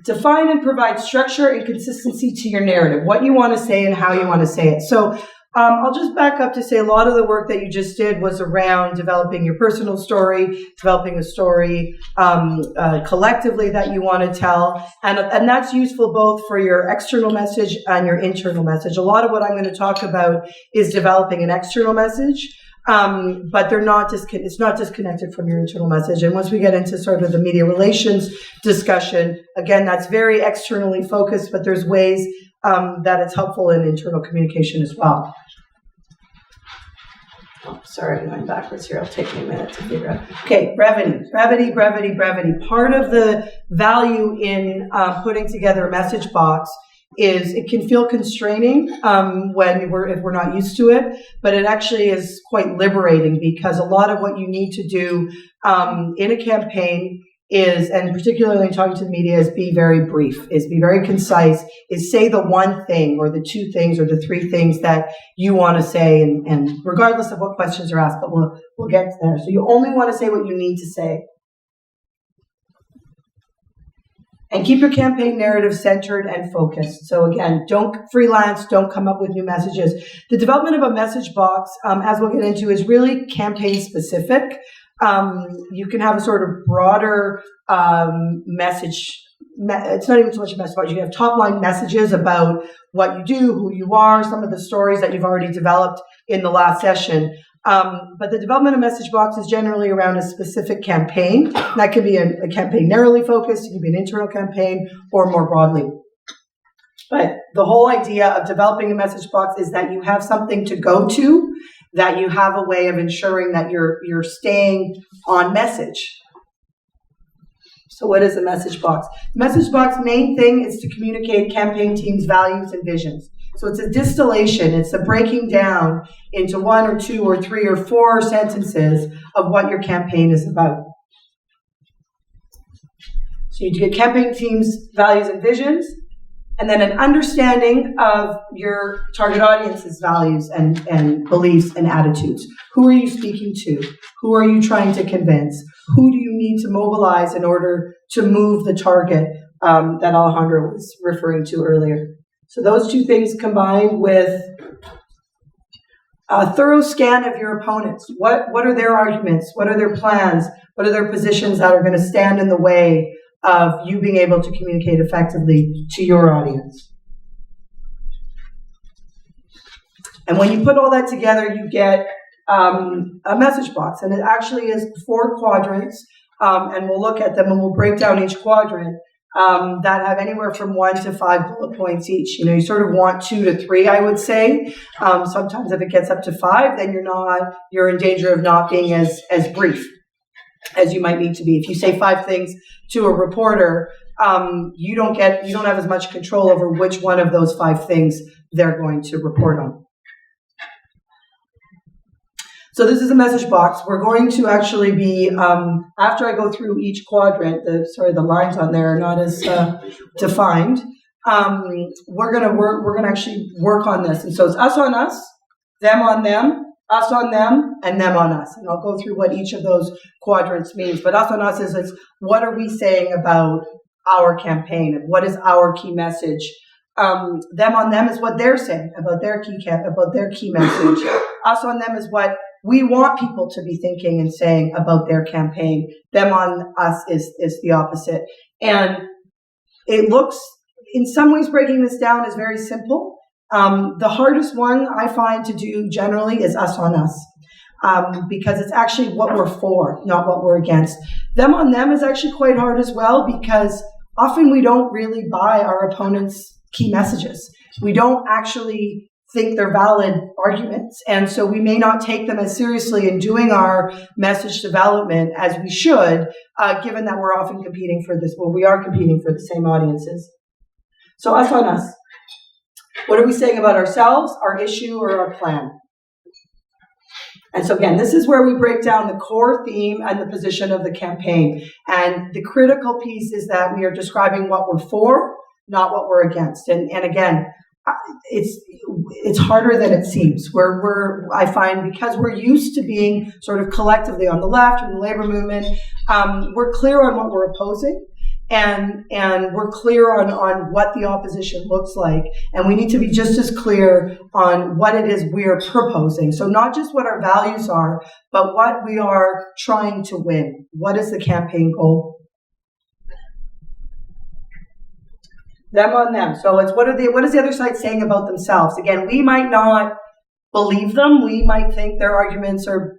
Define and provide structure and consistency to your narrative, what you want to say and how you want to say it. So I'll just back up to say a lot of the work that you just did was around developing your personal story, developing a story collectively that you want to tell. And that's useful both for your external message and your internal message. A lot of what I'm going to talk about is developing an external message. But they're not it's not disconnected from your internal message. And once we get into sort of the media relations discussion, again, that's very externally focused, but there's ways that it's helpful in internal communication as well. Oh, sorry, I'm going backwards here. It'll take me a minute to figure out. Okay, brevity. Part of the value in putting together a message box is it can feel constraining if we're not used to it, but it actually is quite liberating, because a lot of what you need to do in a campaign is, and particularly talking to the media, is be very brief, is be very concise, is say the one thing or the two things or the three things that you want to say, and regardless of what questions are asked, but we'll get to there. So you only want to say what you need to say. And keep your campaign narrative centered and focused. So again, don't freelance, don't come up with new messages. The development of a message box, as we'll get into, is really campaign specific. You can have a sort of broader message. It's not even so much a message box. You can have top line messages about what you do, who you are, some of the stories that you've already developed in the last session. But the development of message box is generally around a specific campaign. That could be a campaign narrowly focused, it could be an internal campaign, or more broadly. But the whole idea of developing a message box is that you have something to go to, that you have a way of ensuring that you're staying on message. So what is a message box? The message box main thing is to communicate campaign teams' values and visions. So it's a distillation, it's a breaking down into one or two or three or four sentences of what your campaign is about. So you get campaign teams' values and visions, and then an understanding of your target audience's values and beliefs and attitudes. Who are you speaking to? Who are you trying to convince? Who do you need to mobilize in order to move the target that Alejandra was referring to earlier? So those two things combined with a thorough scan of your opponents. What are their arguments? What are their plans? What are their positions that are going to stand in the way of you being able to communicate effectively to your audience? And when you put all that together, you get a message box. And it actually is 4 quadrants. And we'll look at them and we'll break down each quadrant. That have anywhere from 1 to 5 bullet points each. You sort of want 2 to 3, I would say. Sometimes if it gets up to 5, then you're in danger of not being as brief as you might need to be. If you say 5 things to a reporter, you don't have as much control over which one of those 5 things they're going to report on. So this is a message box. We're going to actually be, after I go through each quadrant, the lines on there are not as defined. We're gonna actually work on this. And so it's us on us, them on them, us on them, and them on us. And I'll go through what each of those quadrants means. But us on us is what are we saying about our campaign, and what is our key message? Them on them is what they're saying about their key message. Us on them is what we want people to be thinking and saying about their campaign. Them on us is the opposite. And it looks, in some ways, breaking this down is very simple. The hardest one I find to do generally is us on us, because it's actually what we're for, not what we're against. Them on them is actually quite hard as well, because often we don't really buy our opponent's key messages. We don't actually think they're valid arguments. And so we may not take them as seriously in doing our message development as we should, given that we're often competing for this, well, we are competing for the same audiences. So us on us. What are we saying about ourselves, our issue, or our plan? And so again, this is where we break down the core theme and the position of the campaign. And the critical piece is that we are describing what we're for, not what we're against. And again, it's harder than it seems. I find because we're used to being sort of collectively on the left or the labor movement, we're clear on what we're opposing. And we're clear on what the opposition looks like. And we need to be just as clear on what it is we're proposing. So not just what our values are, but what we are trying to win. What is the campaign goal? Them on them. So it's what is the other side saying about themselves? Again, we might not believe them. We might think their arguments are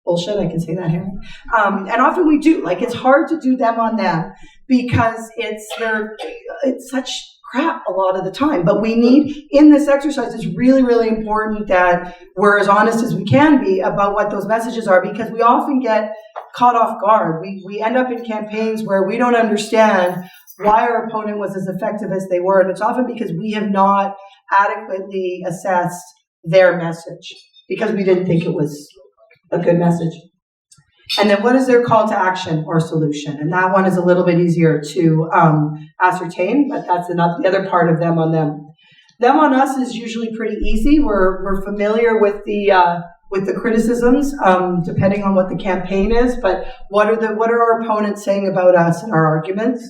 bullshit, I can say that here. And often we do. Like, it's hard to do them on them because it's such crap a lot of the time. But we need, in this exercise, it's really, really important that we're as honest as we can be about what those messages are, because we often get caught off guard. We end up in campaigns where we don't understand why our opponent was as effective as they were. And it's often because we have not adequately assessed their message because we didn't think it was a good message. And then what is their call to action or solution? And that one is a little bit easier to ascertain, but that's the other part of them on them. Them on us is usually pretty easy. We're familiar with the criticisms, depending on what the campaign is, but what are our opponents saying about us and our arguments?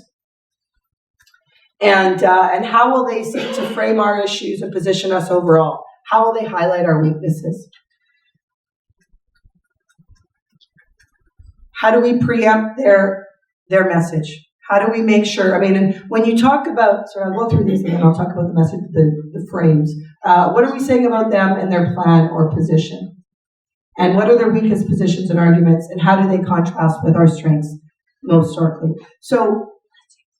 And how will they seek to frame our issues and position us overall? How will they highlight our weaknesses? How do we preempt their message? How do we make sure? I mean, and when you talk about, so I'll go through these and then I'll talk about the message, the frames. What are we saying about them and their plan or position? And what are their weakest positions and arguments? And how do they contrast with our strengths most starkly? So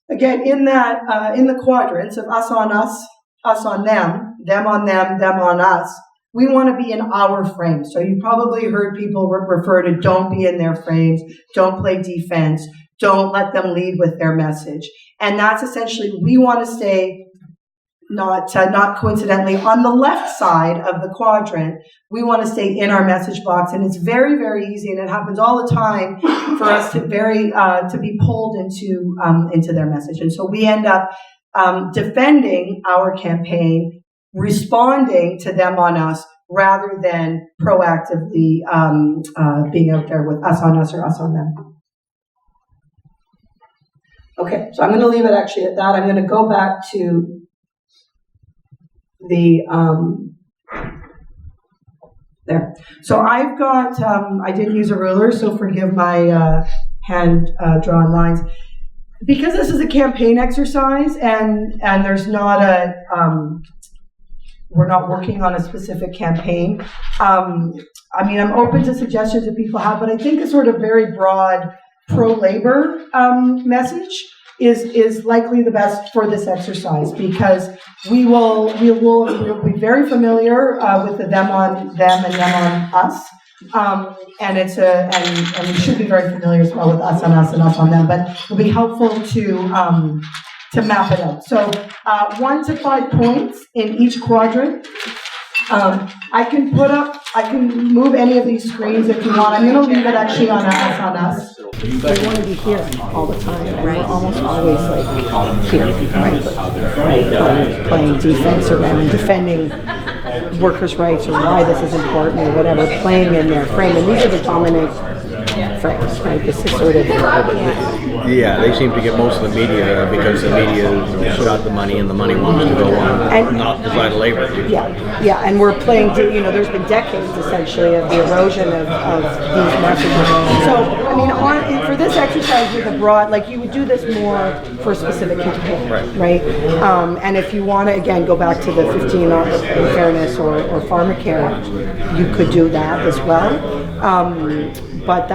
again, in the quadrants of us on them on them on us, we want to be in our frames. So you've probably heard people refer to don't be in their frames, don't play defense, don't let them lead with their message. And that's essentially, we want to stay, not coincidentally, on the left side of the quadrant. We want to stay in our message box. And it's very, very easy, and it happens all the time for us to be pulled into their message. And so we end up defending our campaign, responding to them on us, rather than proactively being out there with us on us or us on them. Okay, so I'm going to leave it actually at that. I'm going to go back to the there. So I've got, I didn't use a ruler, so forgive my hand drawn lines. Because this is a campaign exercise and there's not we're not working on a specific campaign. I mean, I'm open to suggestions that people have, but I think a sort of very broad pro-labor message is likely the best for this exercise, because we'll be very familiar with the them on them and them on us. And and we should be very familiar as well with us on us and us on them, but it'll be helpful to map it out. So 1 to 5 points in each quadrant. I can move any of these screens if you want. I'm going to leave it actually on us on us. They want to be here all the time, and we're almost always like here, right? Playing defense around defending workers' rights or why this is important or whatever, playing in their frame. And these are the dominant frames, right? This is sort of yeah, they seem to get most of the media because the media has got the money and the money wants to go on, not the side of labor. Yeah, and we're playing, there's been decades essentially of the erosion of these messages. So, I mean, for this exercise with a broad, like you would do this more for a specific campaign, right? And if you want to, again, go back to the 15 in fairness or pharmacare, you could do that as well. but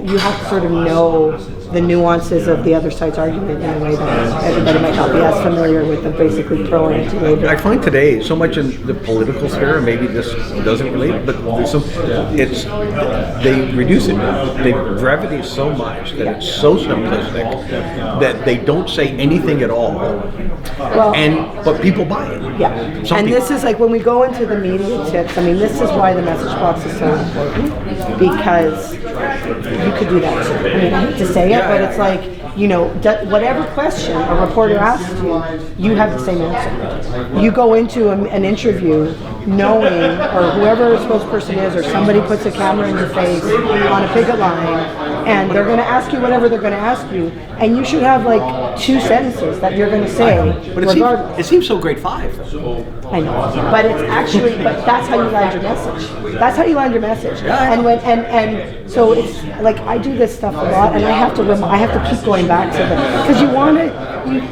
you have to sort of know the nuances of the other side's argument in a way that everybody might not be as familiar with the basically pro or anti-labor. I find today so much in the political sphere, and maybe this doesn't relate, but they reduce it. The brevity is so much that it's so simplistic that they don't say anything at all. But people buy it. Yeah. And this is like when we go into the media tips, I mean, this is why the message box is so important, because you could do that too. I mean, I hate to say it, but it's like, whatever question a reporter asks you, you have the same answer. You go into an interview knowing, or whoever a spokesperson is, or somebody puts a camera in your face on a picket line, and they're going to ask you whatever they're going to ask you, and you should have like 2 sentences that you're going to say. But it seems so grade 5. I know, but it's actually, but that's how you land your message. That's how you land your message. Yeah. And so it's like I do this stuff a lot, and I have to keep going back to them because you want to.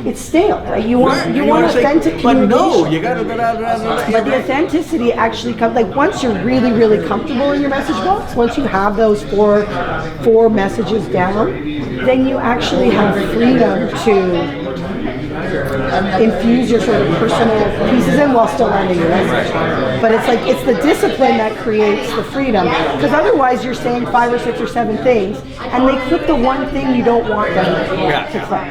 It's stale, right? You want authentic communication. But no, you got to. But the authenticity actually comes like once you're really, really comfortable in your message box. Once you have those four messages down, then you actually have freedom to infuse your sort of personal pieces in while still landing your message. But it's the discipline that creates the freedom, because otherwise you're saying 5 or 6 or 7 things and they click the one thing you don't want them to click.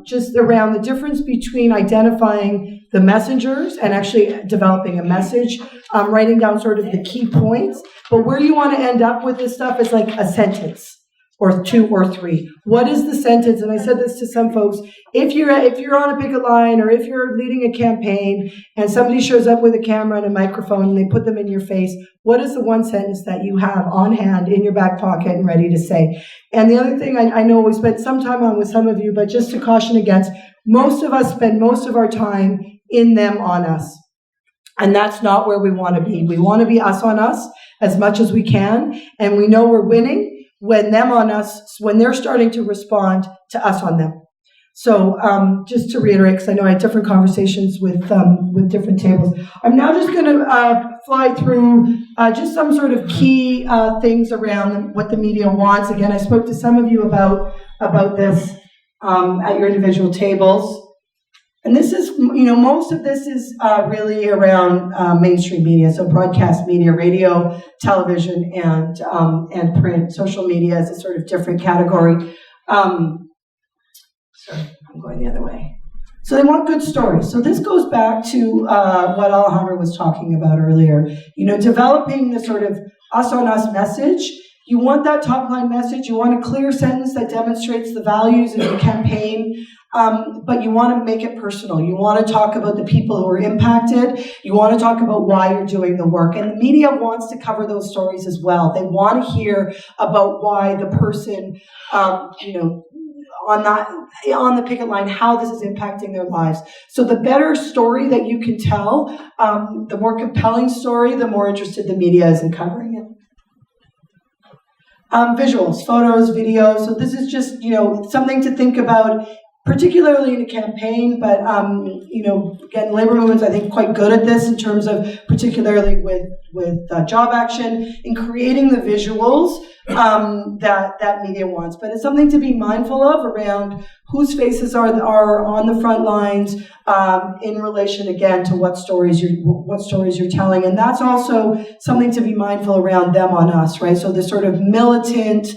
Just around the difference between identifying the messengers and actually developing a message, writing down sort of the key points. But where you want to end up with this stuff is like a sentence or 2 or 3. What is the sentence? And I said this to some folks. If you're on a picket line or if you're leading a campaign and somebody shows up with a camera and a microphone and they put them in your face, what is the one sentence that you have on hand in your back pocket and ready to say? And the other thing I know we spent some time on with some of you, but just to caution against, most of us spend most of our time in them on us. And that's not where we want to be. We want to be us on us as much as we can. And we know we're winning when them on us, when they're starting to respond to us on them. So just to reiterate, because I know I had different conversations with different tables, I'm now just going to fly through just some sort of key things around what the media wants. Again, I spoke to some of you about this at your individual tables. And this is, most of this is really around mainstream media, so broadcast media, radio, television, and print. Social media is a sort of different category. Sorry, I'm going the other way. So they want good stories. So this goes back to what Alejandra was talking about earlier. Developing the sort of us on us message. You want that top line message. You want a clear sentence that demonstrates the values of your campaign. But you want to make it personal. You want to talk about the people who are impacted. You want to talk about why you're doing the work. And the media wants to cover those stories as well. They want to hear about why the person, on the picket line, how this is impacting their lives. So the better story that you can tell, the more compelling story, the more interested the media is in covering it. Visuals, photos, videos. So this is just, something to think about, particularly in a campaign, but, again, labor movements, I think, quite good at this in terms of, particularly with job action, in creating the visuals that media wants. But it's something to be mindful of around whose faces are on the front lines in relation, again, to what stories you're telling. And that's also something to be mindful around them on us, right? So the sort of militant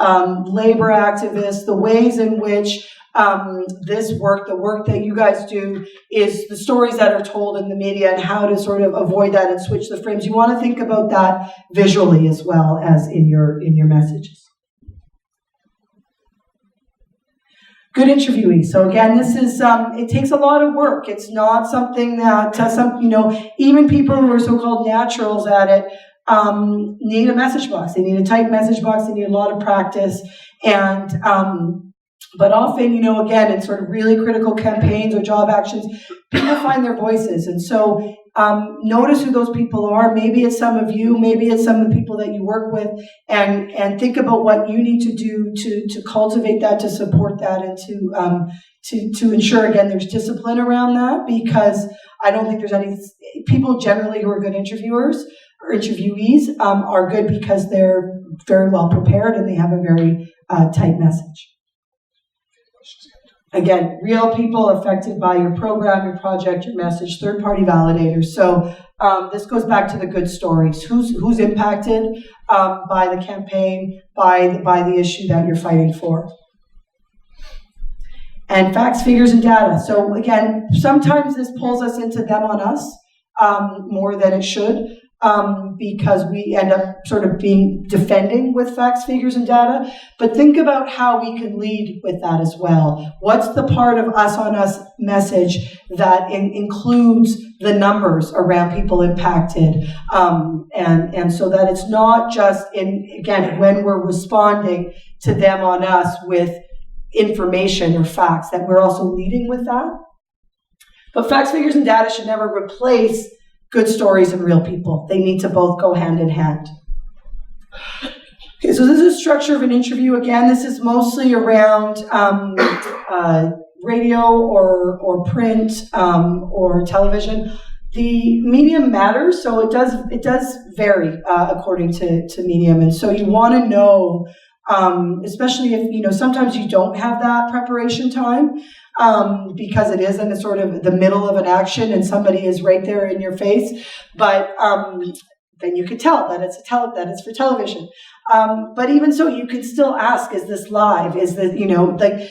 labor activists, the ways in which the work that you guys do is the stories that are told in the media and how to sort of avoid that and switch the frames. You want to think about that visually as well as in your messages. Good interviewee. So again, this is, it takes a lot of work. It's not something that, even people who are so-called naturals at it, need a message box. They need a tight message box. They need a lot of practice. And, but often, again, in sort of really critical campaigns or job actions, people find their voices. And so notice who those people are. Maybe it's some of you, maybe it's some of the people that you work with, and think about what you need to do to cultivate that, to support that, and to ensure, again, there's discipline around that, because I don't think there's any people generally who are good interviewers or interviewees are good because they're very well prepared and they have a very tight message. Again, real people affected by your program, your project, your message, third-party validators. So this goes back to the good stories. Who's impacted by the campaign, by the issue that you're fighting for. And facts, figures, and data. So again, sometimes this pulls us into them on us more than it should. Because we end up sort of defending with facts, figures, and data. But think about how we can lead with that as well. What's the part of us on us message that includes the numbers around people impacted? And so that it's not just when we're responding to them on us with information or facts, that we're also leading with that. But facts, figures, and data should never replace good stories and real people. They need to both go hand in hand. Okay, so this is the structure of an interview. Again, this is mostly around radio or print or television. The medium matters, so it does vary according to medium, and so you want to know, especially if sometimes you don't have that preparation time. Because it is in a sort of the middle of an action and somebody is right there in your face, but then you could tell that it's for television. But even so, you can still ask: is this live? Is that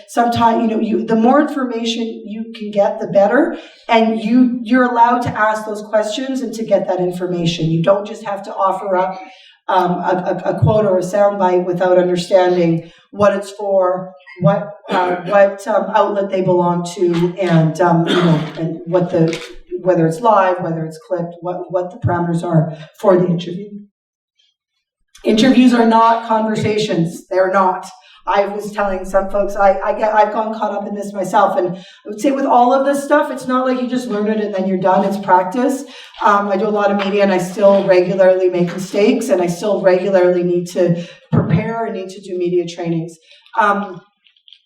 sometimes the more information you can get, the better, and you're allowed to ask those questions and to get that information. You don't just have to offer up a quote or a soundbite without understanding what it's for, what outlet they belong to, and and whether it's live, whether it's clipped, what the parameters are for the interview. Interviews are not conversations. They're not. I was telling some folks, I've gone caught up in this myself, and I would say with all of this stuff, it's not like you just learn it and then you're done. It's practice. I do a lot of media, and I still regularly make mistakes, and I still regularly need to prepare and need to do media trainings.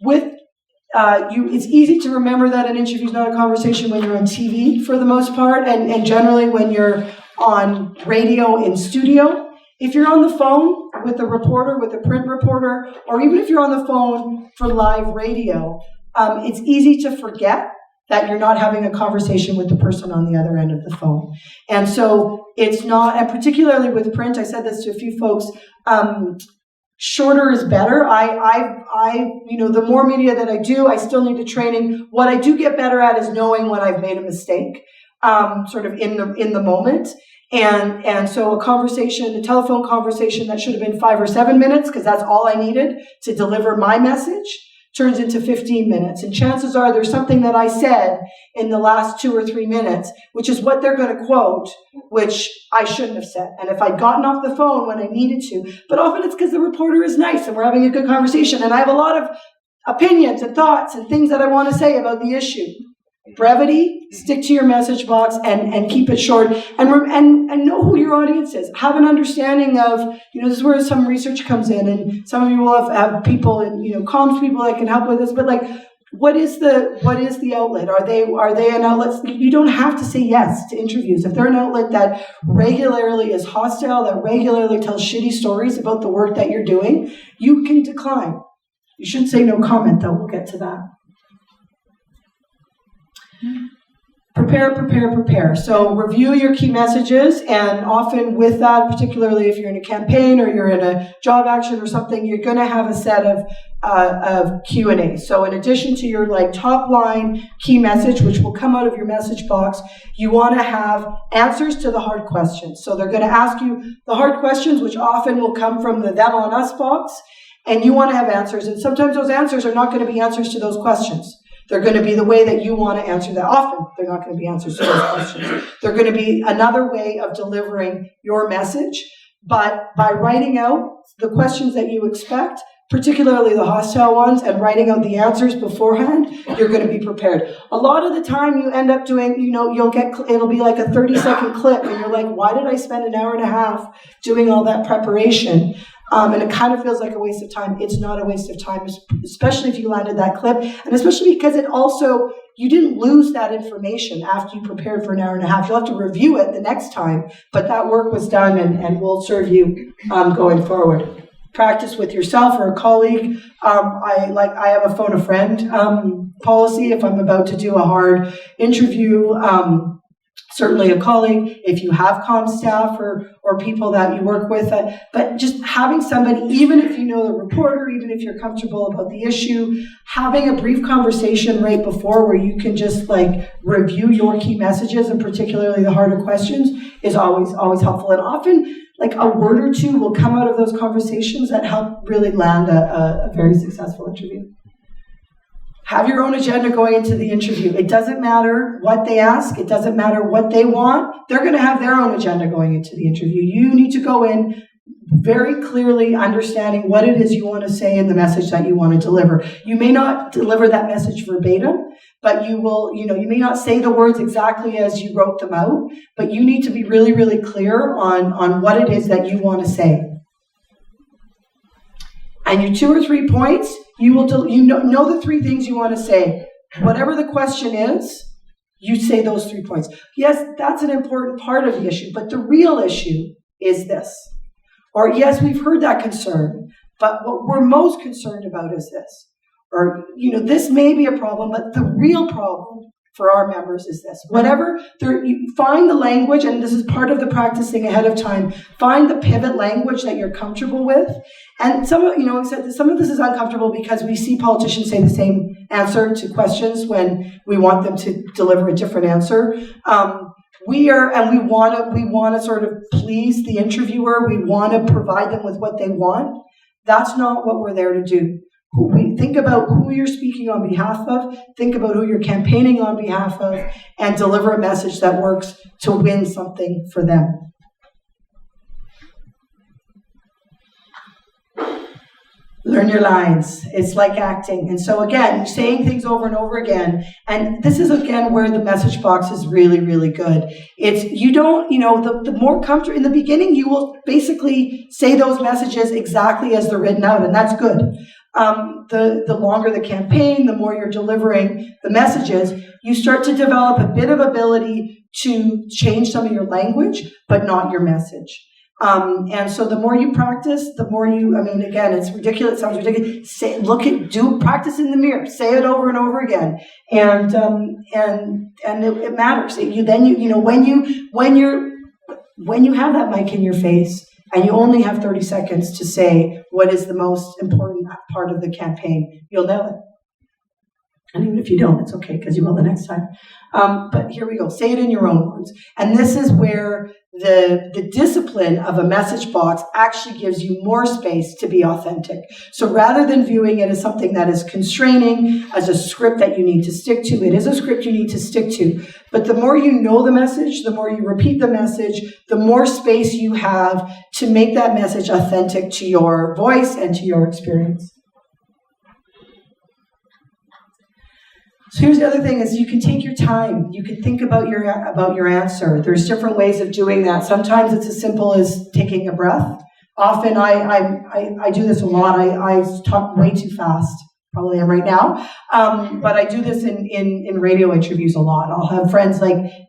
It's easy to remember that an interview is not a conversation when you're on TV for the most part, and generally when you're on radio in studio. If you're on the phone with a reporter, with a print reporter, or even if you're on the phone for live radio, it's easy to forget that you're not having a conversation with the person on the other end of the phone. And so it's not, and particularly with print, I said this to a few folks, shorter is better. The more media that I do, I still need the training. What I do get better at is knowing when I've made a mistake, sort of in the moment. And so a telephone conversation that should have been 5 or 7 minutes, because that's all I needed to deliver my message, turns into 15 minutes. And chances are there's something that I said in the last 2 or 3 minutes, which is what they're going to quote, which I shouldn't have said. And if I'd gotten off the phone when I needed to, but often it's because the reporter is nice and we're having a good conversation and I have a lot of opinions and thoughts and things that I want to say about the issue. Brevity, stick to your message box and keep it short, and know who your audience is. Have an understanding of, this is where some research comes in, and some of you will have people and comms people that can help with this, but what is the outlet? Are they an outlet? You don't have to say yes to interviews. If they're an outlet that regularly is hostile, that regularly tells shitty stories about the work that you're doing, you can decline. You shouldn't say no comment though, we'll get to that. Prepare. So review your key messages, and often with that, particularly if you're in a campaign or you're in a job action or something, you're going to have a set of Q&A. So in addition to your top line key message, which will come out of your message box, you want to have answers to the hard questions. So they're going to ask you the hard questions, which often will come from the them on us box, and you want to have answers. And sometimes those answers are not going to be answers to those questions. They're going to be the way that you want to answer that. Often, they're not going to be answers to those questions. They're going to be another way of delivering your message. But by writing out the questions that you expect, particularly the hostile ones, and writing out the answers beforehand, you're going to be prepared. A lot of the time, you end up doing, it'll be like a 30-second clip, and you're like, why did I spend an hour and a half doing all that preparation? And it kind of feels like a waste of time. It's not a waste of time, especially if you landed that clip, and especially because you didn't lose that information after you prepared for an hour and a half. You'll have to review it the next time, but that work was done and will serve you going forward. practice with yourself or a colleague. I have a phone a friend policy if I'm about to do a hard interview. Certainly a colleague, if you have comm staff or people that you work with, but just having somebody, even if you know the reporter, even if you're comfortable about the issue, having a brief conversation right before where you can just like review your key messages and particularly the harder questions is always helpful. And often like a word or two will come out of those conversations that help really land a very successful interview. Have your own agenda going into the interview. It doesn't matter what they ask. It doesn't matter what they want. They're going to have their own agenda going into the interview. You need to go in very clearly understanding what it is you want to say in the message that you want to deliver. You may not deliver that message verbatim, but you will, you may not say the words exactly as you wrote them out, but you need to be really, really clear on what it is that you want to say. And your 2 or 3 points, you will know the 3 things you want to say. Whatever the question is, you say those 3 points. Yes, that's an important part of the issue, but the real issue is this. Or yes, we've heard that concern, but what we're most concerned about is this. Or, this may be a problem, but the real problem for our members is this. You find the language, and this is part of the practicing ahead of time, find the pivot language that you're comfortable with. And some of this is uncomfortable because we see politicians say the same answer to questions when we want them to deliver a different answer. We want to sort of please the interviewer. We want to provide them with what they want. That's not what we're there to do. Think about who you're speaking on behalf of, think about who you're campaigning on behalf of, and deliver a message that works to win something for them. Learn your lines. It's like acting. And so again, saying things over and over again. And this is again where the message box is really, really good. The more comfortable, in the beginning, you will basically say those messages exactly as they're written out, and that's good. The longer the campaign, the more you're delivering the messages, you start to develop a bit of ability to change some of your language, but not your message. And so the more you practice, the more again, it's ridiculous, it sounds ridiculous. Practice in the mirror, say it over and over again. And it matters. When you have that mic in your face and you only have 30 seconds to say what is the most important part of the campaign, you'll nail it. And even if you don't, it's okay because you will the next time. But here we go. Say it in your own words. And this is where the discipline of a message box actually gives you more space to be authentic. So rather than viewing it as something that is constraining, as a script that you need to stick to, it is a script you need to stick to. But the more you know the message, the more you repeat the message, the more space you have to make that message authentic to your voice and to your experience. So here's the other thing is you can take your time. You can think about your answer. There's different ways of doing that. Sometimes it's as simple as taking a breath. Often I do this a lot. I talk way too fast. Probably am right now. But I do this in radio interviews a lot. I'll have friends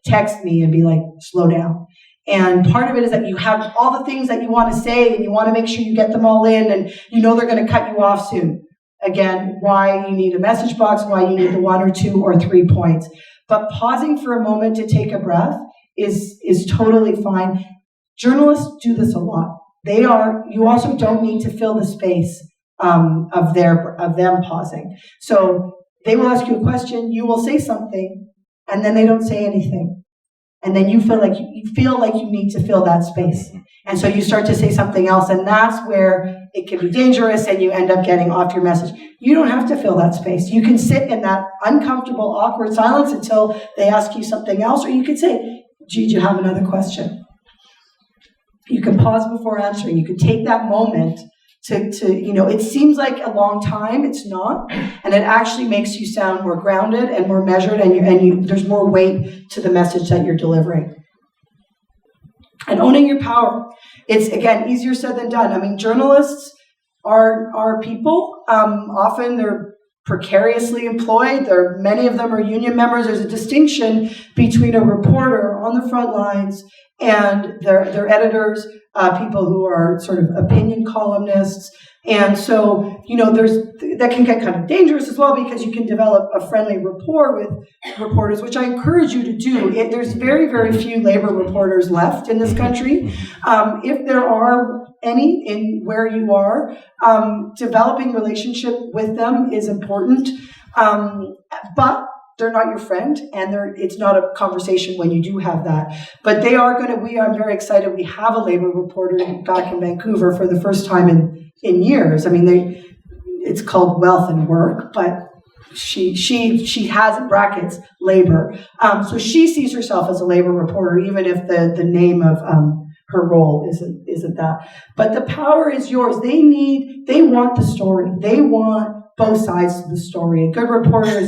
text me and be like, slow down. And part of it is that you have all the things that you want to say and you want to make sure you get them all in and they're going to cut you off soon. Again, why you need a message box, why you need the 1 or 2 or 3 points. But pausing for a moment to take a breath is totally fine. Journalists do this a lot. You also don't need to fill the space of them pausing. So they will ask you a question, you will say something, and then they don't say anything. And then you feel like you need to fill that space. And so you start to say something else, and that's where it can be dangerous and you end up getting off your message. You don't have to fill that space. You can sit in that uncomfortable, awkward silence until they ask you something else, or you could say, gee, do you have another question? You can pause before answering. You can take that moment to it seems like a long time, it's not, and it actually makes you sound more grounded and more measured, and there's more weight to the message that you're delivering. And owning your power. It's, again, easier said than done. I mean, journalists are people. Often they're precariously employed. Many of them are union members. There's a distinction between a reporter on the front lines and their editors, people who are sort of opinion columnists. And so, that can get kind of dangerous as well, because you can develop a friendly rapport with reporters, which I encourage you to do. There's very, very few labor reporters left in this country. If there are any in where you are, developing relationship with them is important. But they're not your friend, and it's not a conversation when you do have that. But they are I'm very excited. We have a labor reporter back in Vancouver for the first time in years. I mean, it's called Wealth and Work, but she has in brackets labor. So she sees herself as a labor reporter, even if the name of her role isn't that. But the power is yours. They want the story. They want both sides of the story. A good reporter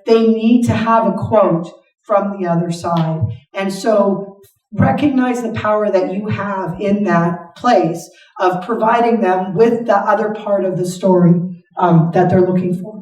they need to have a quote from the other side. And so recognize the power that you have in that place of providing them with the other part of the story that they're looking for.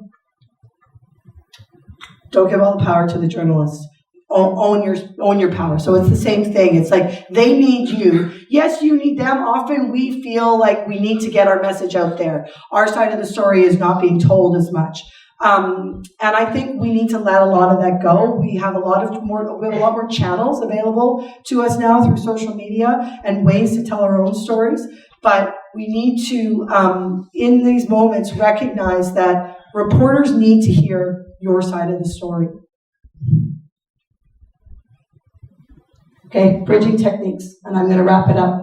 Don't give all the power to the journalists. Own your power. So it's the same thing. It's like they need you. Yes, you need them. Often we feel like we need to get our message out there. Our side of the story is not being told as much. And I think we need to let a lot of that go. We have a lot more channels available to us now through social media and ways to tell our own stories. But we need to, in these moments, recognize that reporters need to hear your side of the story. Okay, bridging techniques, and I'm going to wrap it up.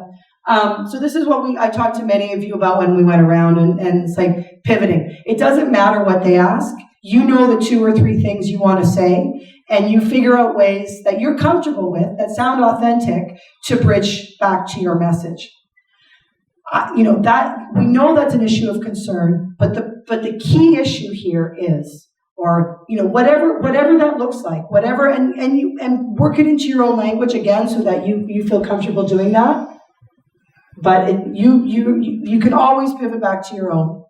So this is what I talked to many of you about when we went around, and it's like pivoting. It doesn't matter what they ask. You know the 2 or 3 things you want to say, and you figure out ways that you're comfortable with, that sound authentic, to bridge back to your message. That we know that's an issue of concern, but the key issue here is, or whatever that looks like, whatever, and work it into your own language again, so that you feel comfortable doing that. But you can always pivot back to your own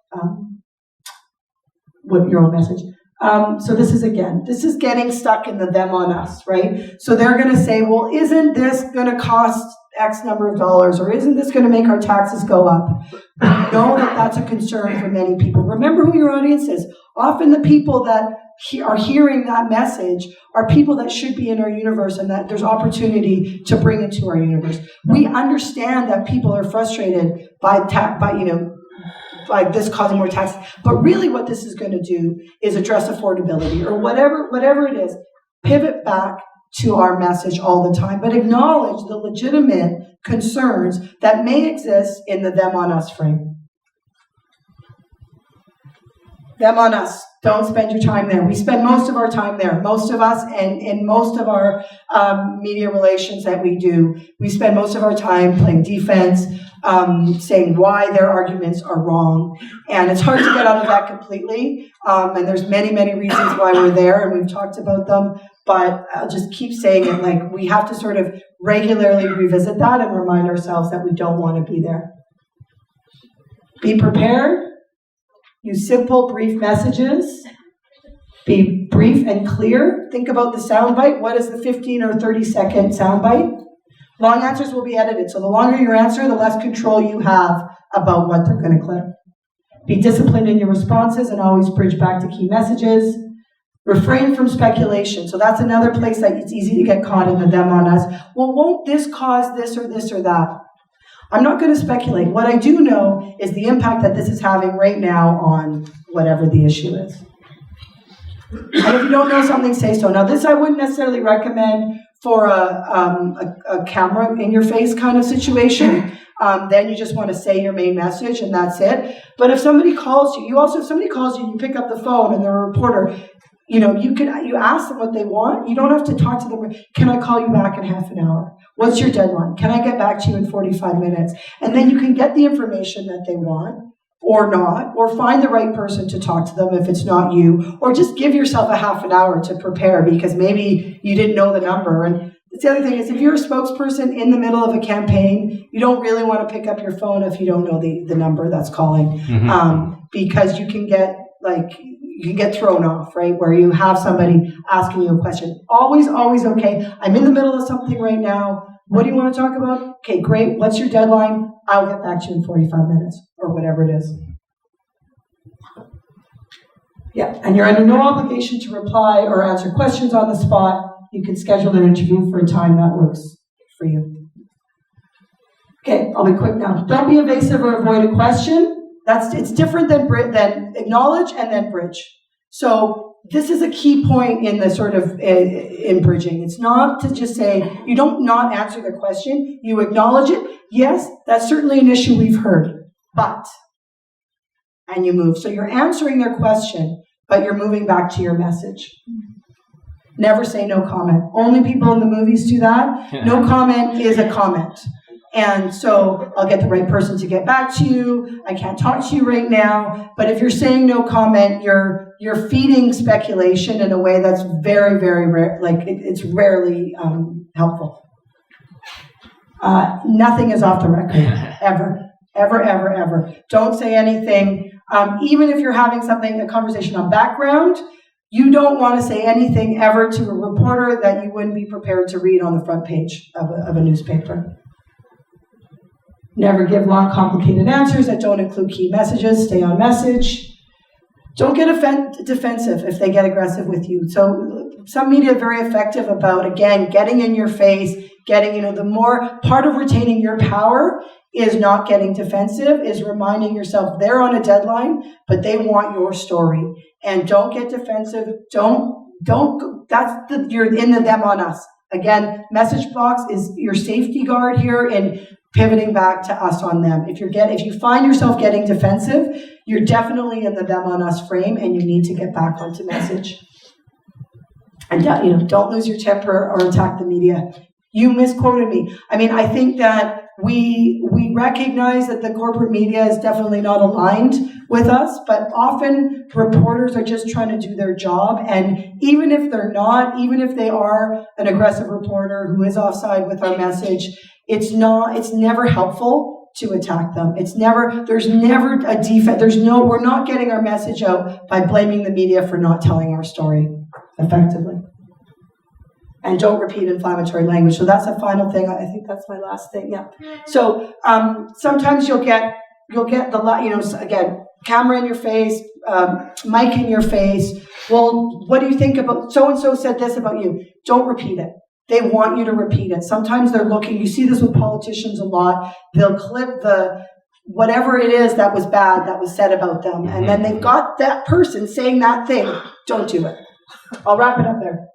message. So this is getting stuck in the them on us, right? So they're going to say, well, isn't this going to cost X number of dollars, or isn't this going to make our taxes go up? We know that that's a concern for many people. Remember who your audience is. Often the people that are hearing that message are people that should be in our universe, and that there's opportunity to bring into our universe. We understand that people are frustrated by this causing more taxes, but really what this is going to do is address affordability, or whatever it is. Pivot back to our message all the time, but acknowledge the legitimate concerns that may exist in the them on us frame. Them on us. Don't spend your time there. We spend most of our time there. Most of us, and in most of our media relations that we do, we spend most of our time playing defense, saying why their arguments are wrong. And it's hard to get out of that completely. And there's many, many reasons why we're there, and we've talked about them. But I'll just keep saying it, like we have to sort of regularly revisit that and remind ourselves that we don't want to be there. Be prepared. Use simple, brief messages. Be brief and clear. Think about the soundbite. What is the 15 or 30-second soundbite? Long answers will be edited, so the longer your answer, the less control you have about what they're going to clip. Be disciplined in your responses and always bridge back to key messages. Refrain from speculation. So that's another place that it's easy to get caught in the them on us. Well, won't this cause this or that? I'm not going to speculate. What I do know is the impact that this is having right now on whatever the issue is. And if you don't know something, say so. Now, this I wouldn't necessarily recommend for a camera in your face kind of situation. Then you just want to say your main message and that's it. But if somebody calls you, if somebody calls you, you pick up the phone and they're a reporter, you ask them what they want. You don't have to talk to them. Can I call you back in half an hour? What's your deadline? Can I get back to you in 45 minutes? And then you can get the information that they want, or not, or find the right person to talk to them if it's not you, or just give yourself a half an hour to prepare because maybe you didn't know the number. And the other thing is, if you're a spokesperson in the middle of a campaign, you don't really want to pick up your phone if you don't know the number that's calling, because you can get you can get thrown off, right? Where you have somebody asking you a question. Always, always okay. I'm in the middle of something right now. What do you want to talk about? Okay, great. What's your deadline? I'll get back to you in 45 minutes or whatever it is. Yeah, and you're under no obligation to reply or answer questions on the spot. You can schedule an interview for a time that works for you. Okay, I'll be quick now. Don't be evasive or avoid a question. It's different than acknowledge and then bridge. So this is a key point in the sort of in bridging. It's not to just say, you don't not answer the question, you acknowledge it. Yes, that's certainly an issue we've heard, but, and you move. So you're answering their question, but you're moving back to your message. Never say no comment. Only people in the movies do that. No comment is a comment. And so I'll get the right person to get back to you. I can't talk to you right now. But if you're saying no comment, you're feeding speculation in a way that's very, very rare. Like it's rarely helpful. Nothing is off the record, ever, ever, ever, ever. Don't say anything. Even if you're having a conversation on background, you don't want to say anything ever to a reporter that you wouldn't be prepared to read on the front page of a newspaper. Never give long, complicated answers that don't include key messages. Stay on message. Don't get defensive if they get aggressive with you. So some media are very effective about, again, getting in your face, the more part of retaining your power is not getting defensive, is reminding yourself they're on a deadline, but they want your story. And don't get defensive. You're in the them on us. Again, message box is your safety guard here in pivoting back to us on them. If you find yourself getting defensive, you're definitely in the them on us frame, and you need to get back onto message. And don't lose your temper or attack the media. You misquoted me. I mean, I think that we recognize that the corporate media is definitely not aligned with us, but often reporters are just trying to do their job. And even if they're not, even if they are an aggressive reporter who is offside with our message, it's never helpful to attack them. There's never a defense. We're not getting our message out by blaming the media for not telling our story effectively. And don't repeat inflammatory language. So that's a final thing. I think that's my last thing. Yeah. So sometimes you'll get again, camera in your face, mic in your face. Well, what do you think about so-and-so said this about you? Don't repeat it. They want you to repeat it. Sometimes they're looking, you see this with politicians a lot, they'll clip whatever it is that was bad that was said about them, and then they've got that person saying that thing. Don't do it. I'll wrap it up there.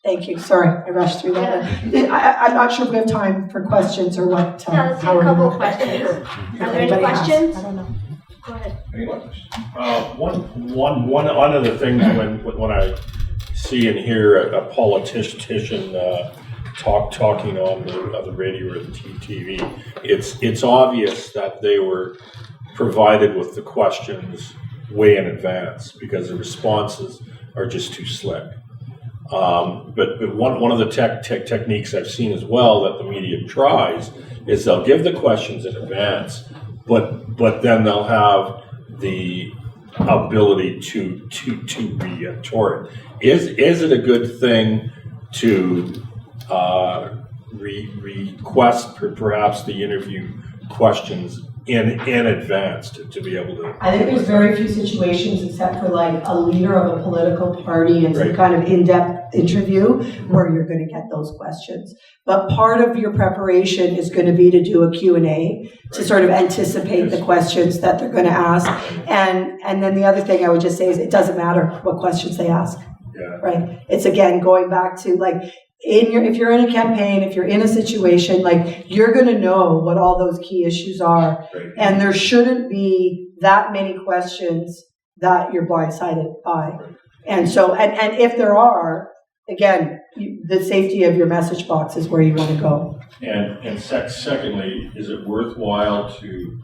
Thank you. Sorry, I rushed through that. I'm not sure if we have time for questions or what. Yeah, let's take a couple of questions. Are there any questions? I don't know. Go ahead. One of the things when I see and hear a politician talking on the radio or the TV, it's obvious that they were provided with the questions way in advance because the responses are just too slick. But one of the techniques I've seen as well that the media tries is they'll give the questions in advance, but then they'll have the ability to retort. Is it a good thing to request perhaps the interview questions in advance to be able to? I think there's very few situations, except for like a leader of a political party and some kind of in-depth interview, where you're going to get those questions. But part of your preparation is going to be to do a Q&A to sort of anticipate the questions that they're going to ask. And then the other thing I would just say is it doesn't matter what questions they ask. Right? It's again going back to like if you're in a campaign, if you're in a situation, like you're going to know what all those key issues are, and there shouldn't be that many questions that you're blindsided by. And so, and if there are, again, the safety of your message box is where you want to go. And secondly, is it worthwhile to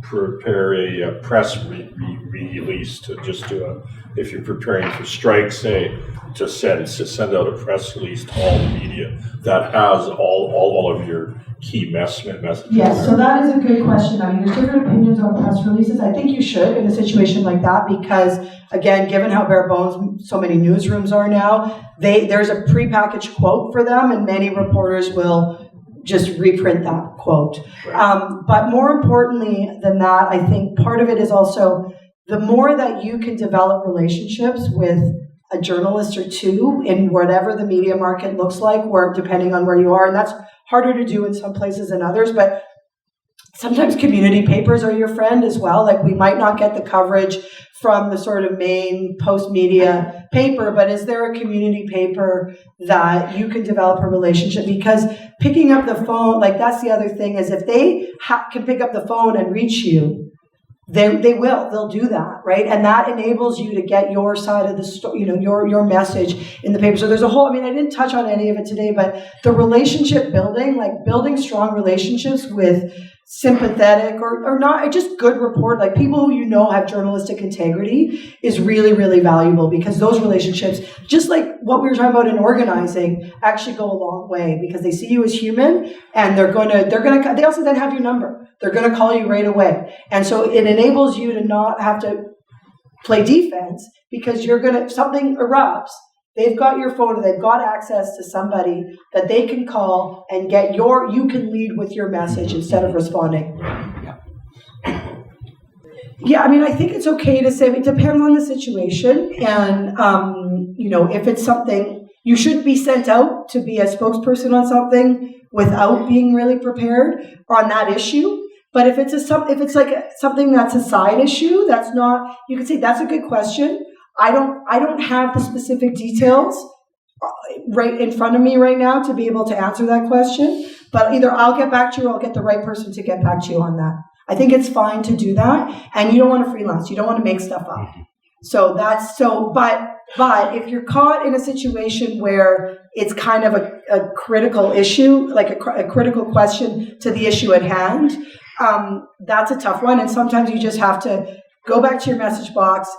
prepare a press release at least if you're preparing for strikes, say, to send out a press release to all the media that has all of your key messages. Yes, so that is a good question. I mean, there's different opinions on press releases. I think you should in a situation like that because, again, given how bare bones so many newsrooms are now, there's a prepackaged quote for them, and many reporters will just reprint that quote. Right. But more importantly than that, I think part of it is also the more that you can develop relationships with a journalist or two in whatever the media market looks like, where depending on where you are, and that's harder to do in some places than others, but sometimes community papers are your friend as well. Like we might not get the coverage from the sort of main post-media paper, but is there a community paper that you can develop a relationship? Because picking up the phone, like that's the other thing, is if they can pick up the phone and reach you, they'll do that, right? And that enables you to get your side of the story, your message in the paper. So there's a whole, I didn't touch on any of it today, but the relationship building, like building strong relationships with sympathetic or not, just good report, like people who have journalistic integrity is really, really valuable because those relationships, just like what we were talking about in organizing, actually go a long way because they see you as human and they also then have your number. They're going to call you right away. And so it enables you to not have to play defense because something erupts. They've got your phone, they've got access to somebody that they can call and you can lead with your message instead of responding. Yeah, I think it's okay to say, it depends on the situation. And, if it's something, you should be sent out to be a spokesperson on something without being really prepared on that issue. But if it's something that's a side issue, that's not, you could say that's a good question. I don't have the specific details right in front of me right now to be able to answer that question, but either I'll get back to you or I'll get the right person to get back to you on that. I think it's fine to do that, and you don't want to freelance. You don't want to make stuff up. But if you're caught in a situation where it's kind of a critical issue, like a critical question to the issue at hand, that's a tough one, and sometimes you just have to go back to your message box,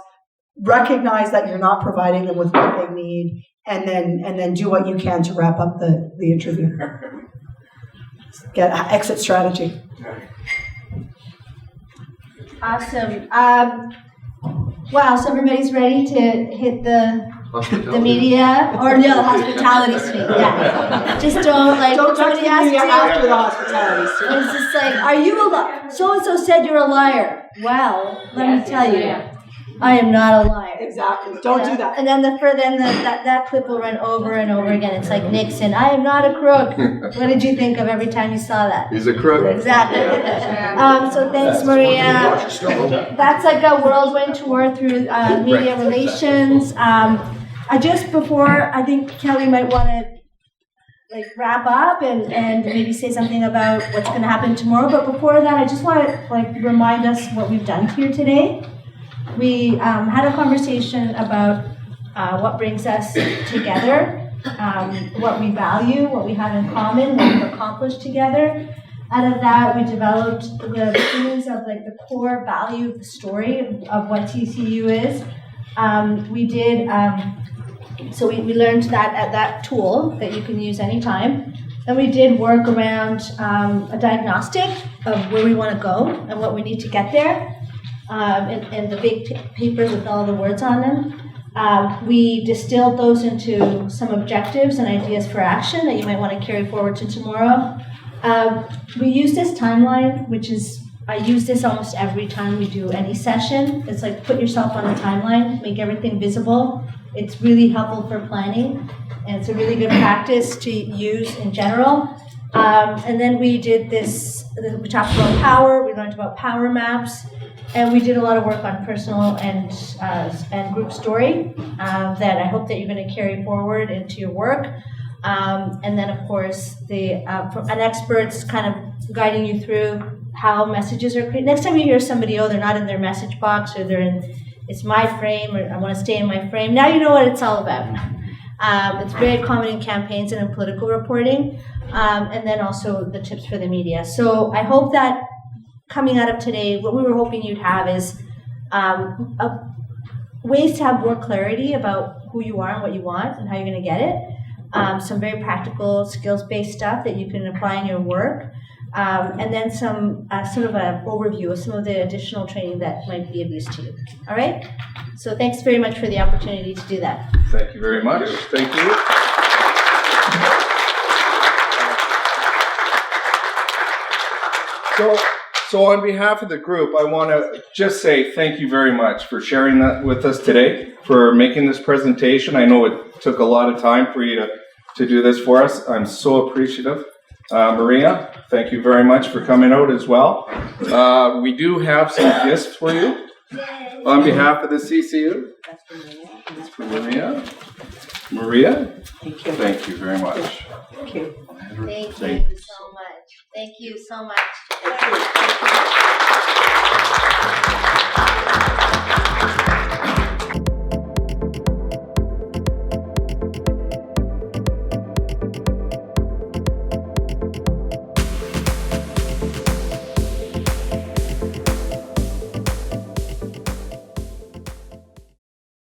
recognize that you're not providing them with what they need, and then do what you can to wrap up the interview. Get exit strategy. Awesome. Wow, so everybody's ready to hit the media or the hospitality suite. Yeah. Just don't somebody asked you after the hospitality suite. It's just like, are you a liar? So and so said you're a liar. Well, let me tell you. I am not a liar. Exactly. Don't do that. And then that clip will run over and over again. It's like Nixon. I am not a crook. What did you think of every time you saw that? He's a crook. Exactly. So thanks, Maria. That's like a whirlwind tour through media relations. I think Kelly might want to wrap up and maybe say something about what's going to happen tomorrow. But before that, I just want to remind us what we've done here today. We had a conversation about what brings us together, what we value, what we have in common, what we've accomplished together. Out of that, we developed the themes of the core value of the story of what CCU is. We learned that tool that you can use anytime. And we did work around a diagnostic of where we want to go and what we need to get there. And the big papers with all the words on them. We distilled those into some objectives and ideas for action that you might want to carry forward to tomorrow. We use this timeline, I use this almost every time we do any session. It's like put yourself on a timeline, make everything visible. It's really helpful for planning, and it's a really good practice to use in general. And then we did we talked about power, we learned about power maps. And we did a lot of work on personal and group story that I hope that you're going to carry forward into your work. And then, of course, an expert's kind of guiding you through how messages are created. Next time you hear somebody, they're not in their message box, or it's my frame, or I want to stay in my frame. Now you know what it's all about. It's very common in campaigns and in political reporting. And then also the tips for the media. So I hope that coming out of today, what we were hoping you'd have is ways to have more clarity about who you are and what you want and how you're going to get it. Some very practical skills-based stuff that you can apply in your work. And then some sort of an overview of some of the additional training that might be of use to you. All right? So thanks very much for the opportunity to do that. Thank you very much. Thank you. So on behalf of the group, I want to just say thank you very much for sharing that with us today, for making this presentation. I know it took a lot of time for you to do this for us. I'm so appreciative. Maria, thank you very much for coming out as well. We do have some gifts for you on behalf of the CCU. That's for Maria. Maria, thank you very much. Thank you. Thank you so much. Thank you so much. Thank you.